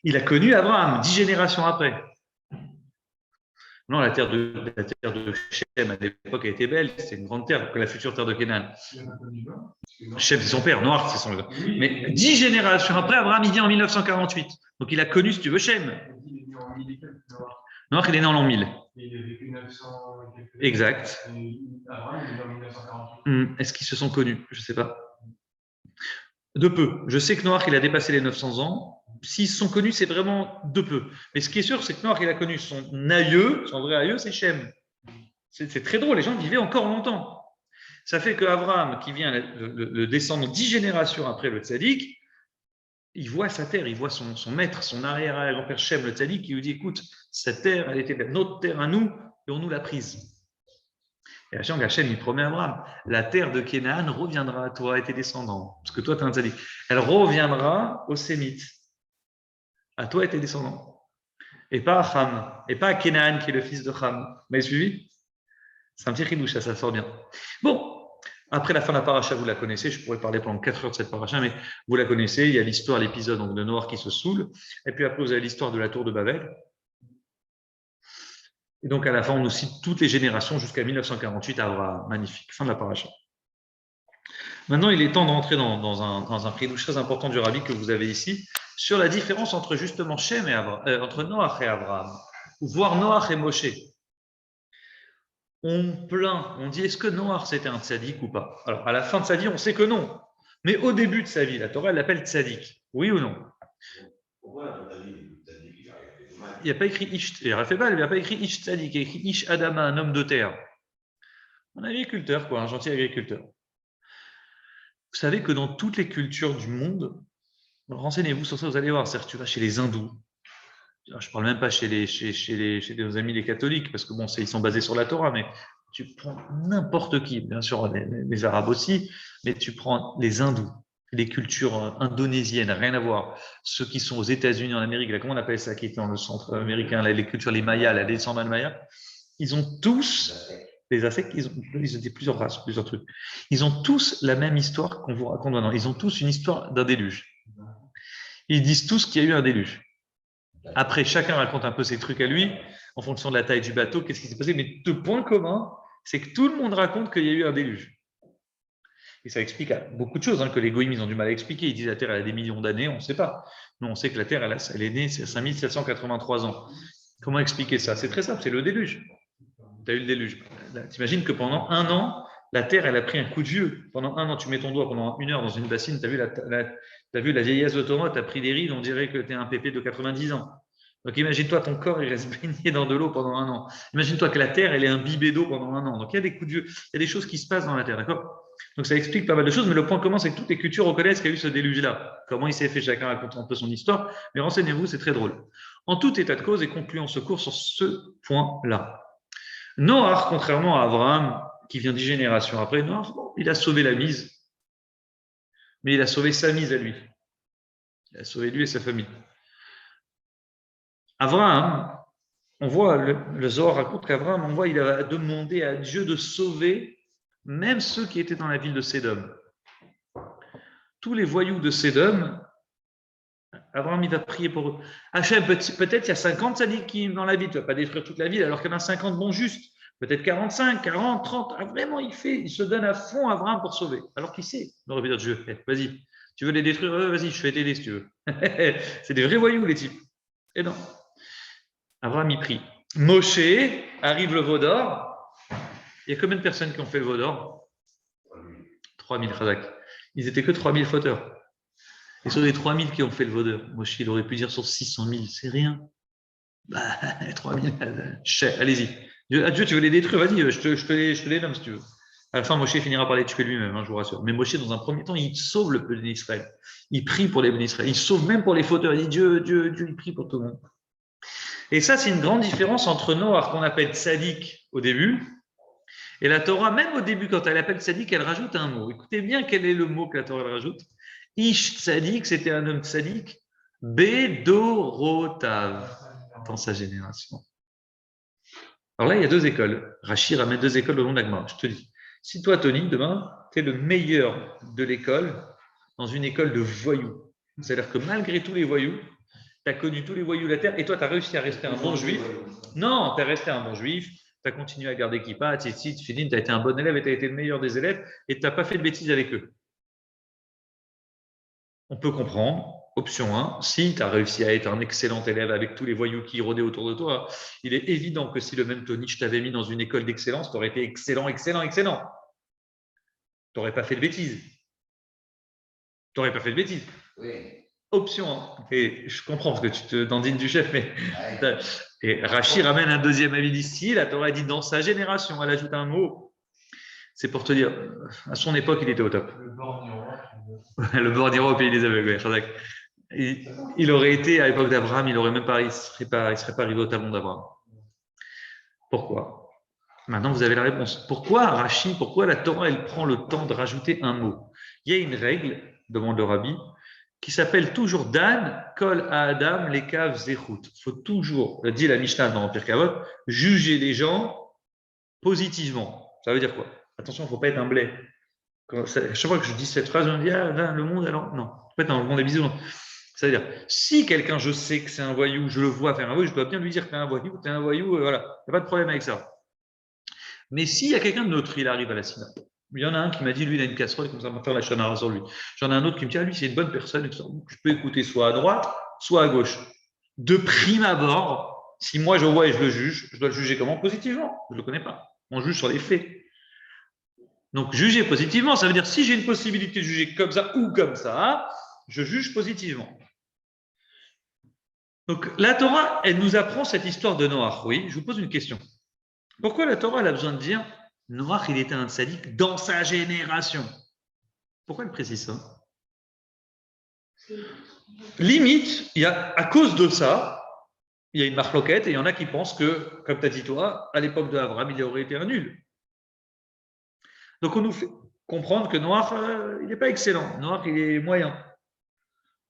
Il a connu Abraham 10 générations après. Non, la terre de Shem, à l'époque, elle était belle. C'était une grande terre, que la future terre de Canaan. Shem, c'est son père, Noach, c'est son père. Mais 10 générations après, Abraham, il vient en 1948. Donc, il a connu, si tu veux, Shem. Noach, il est né en l'an 1000. Exact. Est-ce qu'ils se sont connus? Je ne sais pas. De peu. Je sais que Noach, il a dépassé les 900 ans. s'ils se sont connus, c'est vraiment de peu. Mais ce qui est sûr, c'est que Noach, il a connu son aïeux, son vrai aïeux, c'est Shem. C'est très drôle, les gens vivaient encore longtemps. Ça fait qu'Abraham, qui vient le descendre 10 générations après le tzaddik, il voit sa terre, il voit son maître, son arrière-grand-père Shem, le tzaddik, qui lui dit, écoute, cette terre, elle était notre terre à nous, et on nous l'a prise. Et Hachem, il promet à Abraham, la terre de Canaan reviendra à toi et tes descendants, parce que toi, tu es un tzaddik. Elle reviendra aux Sémites, à toi et tes descendants. Et pas à Ham, et pas à Canaan, qui est le fils de Ham. Vous m'avez suivi? C'est un petit chidouche, ça sort bien. Bon, après la fin de la paracha, vous la connaissez, je pourrais parler pendant 4 heures de cette paracha, mais vous la connaissez, il y a l'histoire, l'épisode donc, de Noach qui se saoule, et puis après vous avez l'histoire de la tour de Babel. Et donc à la fin, on nous cite toutes les générations jusqu'à 1948 à Abraham. Magnifique, fin de la paracha. Maintenant, il est temps d'entrer dans un chidouche très important du rabbi que vous avez ici, sur la différence entre justement Shem et entre Noach et Abraham, ou voire Noach et Moshe. On plaint, on dit est-ce que Noach c'était un tzaddik ou pas? Alors à la fin de sa vie, on sait que non. Mais au début de sa vie, la Torah elle l'appelle tzaddik. Oui ou non?
Pourquoi, à ton avis, tzaddik, il a fait mal?
Il n'y a pas écrit Ish, il a fait mal, il n'y a pas écrit Ish tzaddik, il y a écrit Ish Adama, un homme de terre. Un agriculteur, quoi, un gentil agriculteur. Vous savez que dans toutes les cultures du monde, renseignez-vous sur ça, vous allez voir, c'est-à-dire tu vas chez les hindous. Je ne parle même pas chez nos amis les catholiques, parce que bon, ils sont basés sur la Torah, mais tu prends n'importe qui, bien sûr les Arabes aussi, mais tu prends les hindous, les cultures indonésiennes, rien à voir. Ceux qui sont aux États-Unis, en Amérique, là, comment on appelle ça, qui est dans le centre américain, là, les cultures, les Mayas, la descendants de Mayas, ils ont tous, les Aztèques, ils ont plusieurs races, plusieurs trucs. Ils ont tous la même histoire qu'on vous raconte maintenant. Ils ont tous une histoire d'un déluge. Ils disent tous qu'il y a eu un déluge. Après, chacun raconte un peu ses trucs à lui, en fonction de la taille du bateau, qu'est-ce qui s'est passé. Mais le point commun, c'est que tout le monde raconte qu'il y a eu un déluge. Et ça explique beaucoup de choses, que les goïms, ils ont du mal à expliquer. Ils disent que la Terre elle a des millions d'années, on ne sait pas. Nous, on sait que la Terre, elle est née, c'est 5783 ans. Comment expliquer ça? C'est très simple, c'est le déluge. Tu as eu le déluge. T'imagines que pendant 1 an, la Terre, elle a pris un coup de vieux. Pendant 1 an, tu mets ton doigt pendant 1 heure dans une bassine, tu as vu la vieillesse de ton doigt, tu as pris des rides, on dirait que tu es un pépé de 90 ans. Donc imagine-toi, ton corps, il reste baigné dans de l'eau pendant 1 an. Imagine-toi que la Terre, elle est imbibée d'eau pendant 1 an. Donc il y a des coups de vieux, il y a des choses qui se passent dans la Terre, d'accord? Donc ça explique pas mal de choses, mais le point commun, c'est que toutes les cultures reconnaissent qu'il y a eu ce déluge-là. Comment il s'est fait, chacun raconte un peu son histoire, mais renseignez-vous, c'est très drôle. En tout état de cause, et concluons ce cours sur ce point-là. Noach, contrairement à Abraham, qui vient 10 générations après, Noach, il a sauvé la mise, mais il a sauvé sa mise à lui. Il a sauvé lui et sa famille. Abraham, on voit, le Zohar raconte qu'Abraham, on voit, il a demandé à Dieu de sauver même ceux qui étaient dans la ville de Sédom. Tous les voyous de Sédom, Abraham, il va prier pour eux. Hachem, peut-être il y a 50 tzadikim dans la ville, tu ne vas pas détruire toute la ville alors qu'il y en a 50 bons justes. Peut-être 45, 40, 30. Ah, vraiment, il se donne à fond Abraham pour sauver. Alors qu'il sait, il aurait pu dire Dieu, vas-y, tu veux les détruire, vas-y, je vais t'aider si tu veux. C'est des vrais voyous, les types. Et non. Abraham, il prie. Moshe, arrive le veau d'or. Il y a combien de personnes qui ont fait le veau d'or? 3000, Khazak. Ils n'étaient que 3000 fauteurs. Et sur les 3000 qui ont fait le veau d'or, Moshe, il aurait pu dire sur 600 000, c'est rien. Bah, 3000, allez-y. Dieu, tu veux les détruire, vas-y, je te les nomme si tu veux. À la fin, Moshe finira par les tuer lui-même, je vous rassure. Mais Moshe, dans un premier temps, il sauve le peuple d'Israël. Il prie pour les bénis d'Israël. Il sauve même pour les fauteurs. Il dit Dieu, il prie pour tout le monde. Et ça, c'est une grande différence entre Noach, qu'on appelle tzaddik au début, et la Torah, même au début, quand elle appelle tzaddik, elle rajoute un mot. Écoutez bien quel est le mot que la Torah rajoute. Ish tzaddik, c'était un homme tzaddik, bedorotav, dans sa génération. Alors là, il y a 2 écoles. Rachi ramène 2 écoles au long de la Gemara. Je te dis, si toi, Tony, demain, tu es le meilleur de l'école dans une école de voyous, c'est-à-dire que malgré tous les voyous, tu as connu tous les voyous de la terre et toi, tu as réussi à rester un bon juif. Non, tu as resté un bon juif, tu as continué à garder kippa, tzitzit, tfilin, tu as été un bon élève et tu as été le meilleur des élèves et tu n'as pas fait de bêtises avec eux. On peut comprendre. Option 1, si tu as réussi à être un excellent élève avec tous les voyous qui rôdaient autour de toi, il est évident que si le même Tony, je t'avais mis dans une école d'excellence, tu aurais été excellent. Tu n'aurais pas fait de bêtises.
Oui.
option. Hein. Et je comprends parce que tu te dandines du chef, mais.
Ouais.
Et Rachi ramène un deuxième avis d'ici. La Torah dit dans sa génération, elle ajoute un mot. C'est pour te dire, à son époque, il était au top.
Le borgnon.
Le bordiron au pays des aveugles. Il aurait été à l'époque d'Abraham, il ne serait pas arrivé au talon d'Abraham. Pourquoi? Maintenant, vous avez la réponse. Pourquoi Rachi, pourquoi la Torah, elle prend le temps de rajouter un mot? Il y a une règle, demande le rabbi, qui s'appelle toujours Dan, Kol Adam, Lekav Zechut. Il faut toujours, dit la Mishnah dans Pirkei Avot, juger les gens positivement. Ça veut dire quoi? Attention, il ne faut pas être un blé. À chaque fois que je dis cette phrase, on me dit le monde, alors non. En fait, dans le monde des bisous, non. C'est-à-dire, si quelqu'un, je sais que c'est un voyou, je le vois faire un voyou, je dois bien lui dire que t'es un voyou, voilà. Il n'y a pas de problème avec ça. Mais s'il y a quelqu'un de neutre, il arrive à la Sina. Il y en a un qui m'a dit, lui, il a une casserole, comme ça, on va faire la chanara sur lui. J'en ai un autre qui me dit, lui, c'est une bonne personne, et tout ça. Je peux écouter soit à droite, soit à gauche. De prime abord, si moi je vois et je le juge, je dois le juger comment? Positivement. Je ne le connais pas. On juge sur les faits. Donc, juger positivement, ça veut dire si j'ai une possibilité de juger comme ça ou comme ça, je juge positivement. Donc, la Torah, elle nous apprend cette histoire de Noach. Oui, je vous pose une question. Pourquoi la Torah, elle a besoin de dire Noach, il était un tzaddik dans sa génération? Pourquoi elle précise ça? Limite, à cause de ça, il y a une marloquette et il y en a qui pensent que, comme tu as dit toi, à l'époque d'Abraham, il aurait été un nul. Donc, on nous fait comprendre que Noach, il n'est pas excellent. Noach, il est moyen.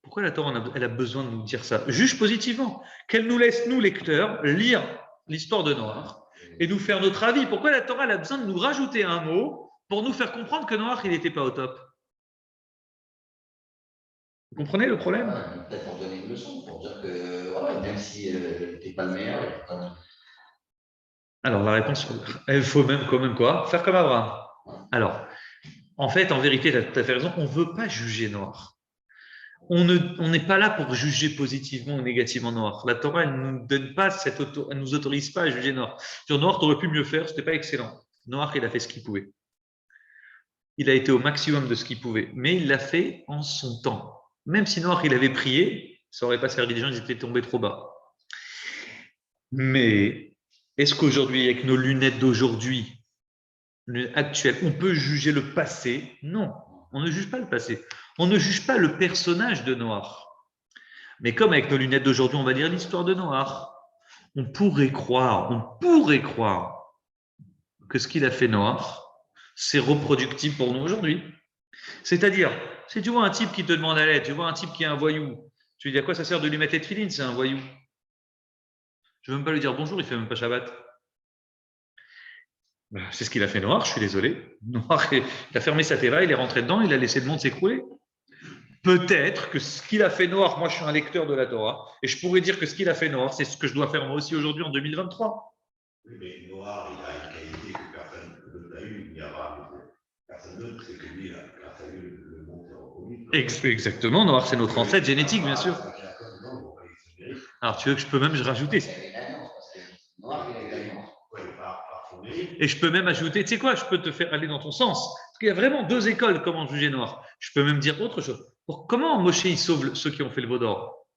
Pourquoi la Torah, elle a besoin de nous dire ça? Juge positivement. Qu'elle nous laisse, nous, lecteurs, lire l'histoire de Noach et nous faire notre avis. Pourquoi la Torah, elle a besoin de nous rajouter un mot pour nous faire comprendre que Noach, il n'était pas au top? Vous comprenez le problème?
Peut-être pour donner une leçon, pour dire que voilà, même si tu n'es pas le meilleur,
Alors, la réponse, il faut même quand même quoi? Faire comme Abraham. Alors, en fait, en vérité, tu as fait raison, on ne veut pas juger Noach. On n'est pas là pour juger positivement ou négativement Noach. La Torah, elle ne nous donne pas elle nous autorise pas à juger Noach. Sur Noach, tu aurais pu mieux faire, ce n'était pas excellent. Noach, il a fait ce qu'il pouvait. Il a été au maximum de ce qu'il pouvait, mais il l'a fait en son temps. Même si Noach, il avait prié, ça n'aurait pas servi des gens, ils étaient tombés trop bas. Mais est-ce qu'aujourd'hui, avec nos lunettes d'aujourd'hui, actuelles, on peut juger le passé? Non, on ne juge pas le passé. On ne juge pas le personnage de Noach. Mais comme avec nos lunettes d'aujourd'hui, on va dire l'histoire de Noach, on pourrait croire que ce qu'il a fait Noach, c'est reproductible pour nous aujourd'hui. C'est-à-dire, si tu vois un type qui te demande à l'aide, tu vois un type qui est un voyou, tu lui dis à quoi ça sert de lui mettre les tefilines, c'est un voyou. Je ne veux même pas lui dire bonjour, il ne fait même pas Shabbat. C'est ce qu'il a fait Noach, je suis désolé. Noach, il a fermé sa teva, il est rentré dedans, il a laissé le monde s'écrouler. Peut-être que ce qu'il a fait Noach, moi je suis un lecteur de la Torah, et je pourrais dire que ce qu'il a fait Noach, c'est ce que je dois faire moi aussi aujourd'hui en 2023.
Oui, mais Noach, il a une qualité que personne n'a eu, il n'y a pas personne d'autre, c'est que lui, grâce à lui, le monde est reconnu.
Exactement, Noach, c'est notre ancêtre génétique, bien sûr. Alors tu veux que je peux même rajouter? Et je peux même ajouter, tu sais quoi, je peux te faire aller dans ton sens. Parce qu'il y a vraiment deux écoles comment juger Noach. Je peux même dire autre chose. Comment Moshe il sauve ceux qui ont fait le veau d'or?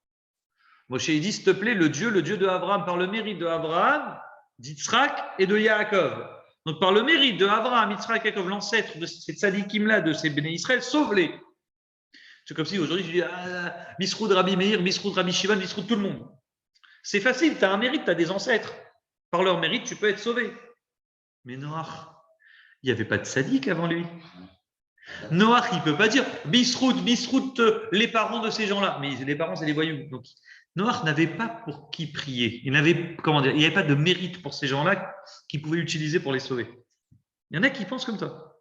Moshe il dit, s'il te plaît, le Dieu de Abraham, par le mérite de Abraham, d'Yitzhak et de Yaakov. Donc par le mérite de Abraham, Yitzhak et Yaakov, l'ancêtre de ces tzadikim-là, de ces béné Israël, sauve-les. C'est comme si aujourd'hui je dis, Misroud Rabbi Meir, Misroud Rabbi Shivan, Misroud tout le monde. C'est facile, tu as un mérite, tu as des ancêtres. Par leur mérite, tu peux être sauvé. Mais Noach, il n'y avait pas de sadique avant lui. Noach, il ne peut pas dire Bisrout, les parents de ces gens-là. Mais les parents, c'est des voyous. Donc, Noach n'avait pas pour qui prier. Il n'y avait pas de mérite pour ces gens-là qu'il pouvait utiliser pour les sauver. Il y en a qui pensent comme toi.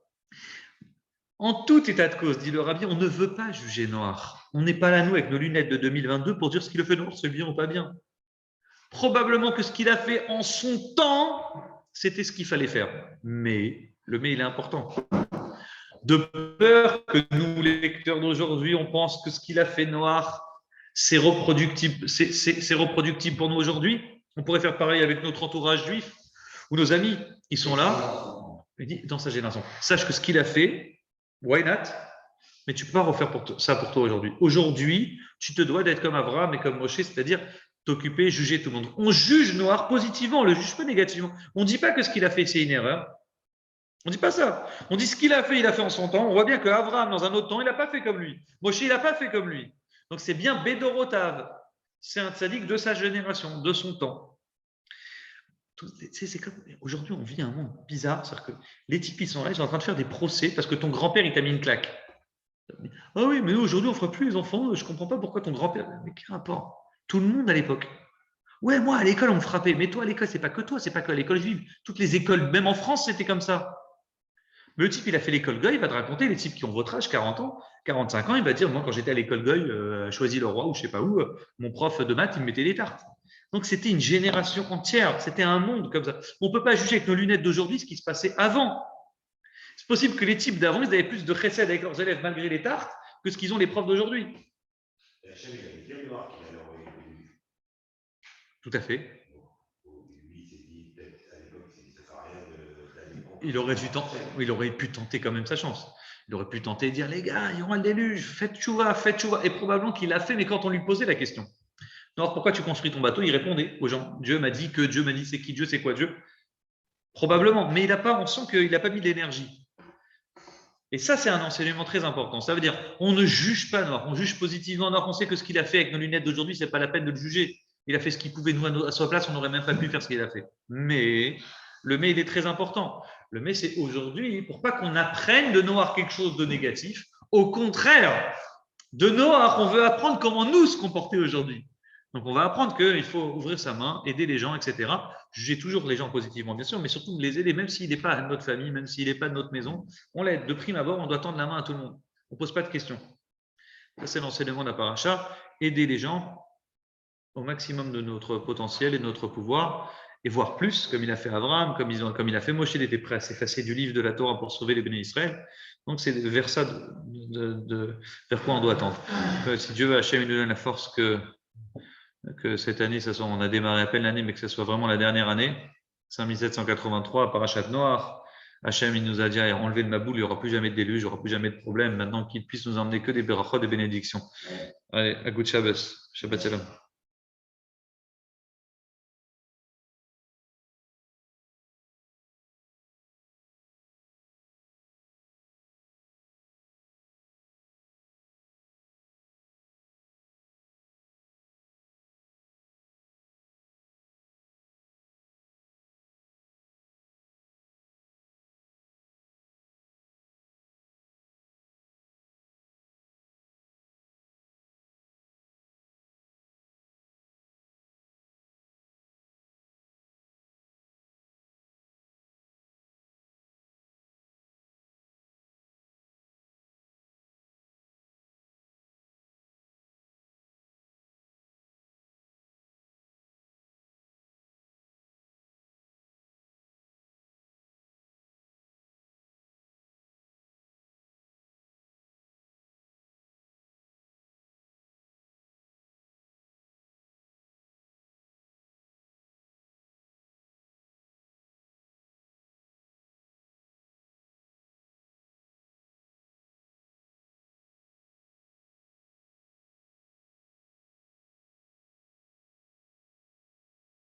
En tout état de cause, dit le rabbi, on ne veut pas juger Noach. On n'est pas là, nous, avec nos lunettes de 2022 pour dire ce qu'il a fait Noach, c'est bien ou pas bien. Probablement que ce qu'il a fait en son temps, c'était ce qu'il fallait faire. Mais le mais, il est important. De peur que nous, les lecteurs d'aujourd'hui, on pense que ce qu'il a fait Noach, c'est reproductible, c'est reproductible pour nous aujourd'hui. On pourrait faire pareil avec notre entourage juif ou nos amis. Ils sont là. Il dit, dans sa génération, sache que ce qu'il a fait, why not? Mais tu ne peux pas refaire ça pour toi aujourd'hui. Aujourd'hui, tu te dois d'être comme Abraham et comme Moshe, c'est-à-dire t'occuper, juger tout le monde. On juge Noach positivement, on ne le juge pas négativement. On ne dit pas que ce qu'il a fait, c'est une erreur. On ne dit pas ça. On dit ce qu'il a fait en son temps. On voit bien qu'Abraham, dans un autre temps, il n'a pas fait comme lui. Moshe, il n'a pas fait comme lui. Donc c'est bien Bédorotav. C'est un tzaddik de sa génération, de son temps. C'est comme aujourd'hui, on vit un monde bizarre. C'est-à-dire que les types, ils sont là, ils sont en train de faire des procès parce que ton grand-père, il t'a mis une claque. Ah oui, mais nous, aujourd'hui, on ne fera plus les enfants. Je ne comprends pas pourquoi ton grand-père. Mais quel rapport? Tout le monde à l'époque. Ouais, moi, à l'école, on me frappait. Mais toi, à l'école, c'est pas que toi, c'est pas que à l'école juive. Toutes les écoles, même en France, c'était comme ça. Mais le type, il a fait l'école Goy, il va te raconter, les types qui ont votre âge, 40 ans, 45 ans, il va dire, moi, quand j'étais à l'école Goy, à Choisy-le-Roi ou je ne sais pas où, mon prof de maths, il me mettait des tartes. Donc, c'était une génération entière. C'était un monde comme ça. On ne peut pas juger avec nos lunettes d'aujourd'hui ce qui se passait avant. C'est possible que les types d'avant, ils avaient plus de chesed avec leurs élèves malgré les tartes que ce qu'ils ont les profs d'aujourd'hui.
Hachem, il avait bien noir qu'il allait envoyer le livre.
Tout à fait.
Lui, il s'est dit, peut-être à l'époque, il s'est dit, ça ne sert à rien d'aller.
Il aurait pu tenter quand même sa chance. Il aurait pu tenter de dire, les gars, il y aura le déluge, faites tchouva. Et probablement qu'il l'a fait, mais quand on lui posait la question. Alors, pourquoi tu construis ton bateau? Il répondait aux gens. Dieu m'a dit c'est qui Dieu, c'est quoi Dieu? Probablement, mais on sent qu'il n'a pas mis de l'énergie. Et ça, c'est un enseignement très important. Ça veut dire, on ne juge pas Noach, on juge positivement Noach. On sait que ce qu'il a fait avec nos lunettes d'aujourd'hui, ce n'est pas la peine de le juger. Il a fait ce qu'il pouvait. Nous, à sa place, on n'aurait même pas pu faire ce qu'il a fait. Mais le mais, il est très important. Le mais, c'est aujourd'hui, pour pas qu'on apprenne de Noach quelque chose de négatif. Au contraire, de Noach, on veut apprendre comment nous se comporter aujourd'hui. Donc, on va apprendre qu'il faut ouvrir sa main, aider les gens, etc. Juger toujours les gens positivement, bien sûr, mais surtout les aider, même s'il n'est pas de notre famille, même s'il n'est pas de notre maison. On l'aide. De prime abord, on doit tendre la main à tout le monde. On ne pose pas de questions. Ça, c'est l'enseignement de la paracha. Aider les gens au maximum de notre potentiel et de notre pouvoir, et voir plus, comme il a fait Abraham, comme il a fait Moshe, il était prêt à s'effacer du livre de la Torah pour sauver les béné Israël. Donc, c'est vers ça vers quoi on doit tendre. Si Dieu veut, Hachem, il nous donne la force que cette année, on a démarré à peine l'année, mais que ce soit vraiment la dernière année, 5783, Parashat Noach. Hachem, il nous a dit, enlevez le maboul, il n'y aura plus jamais de déluge, il n'y aura plus jamais de problème. Maintenant qu'il puisse nous emmener que des berachot, des bénédictions. Allez, à Good Shabbos. Shabbat Shalom.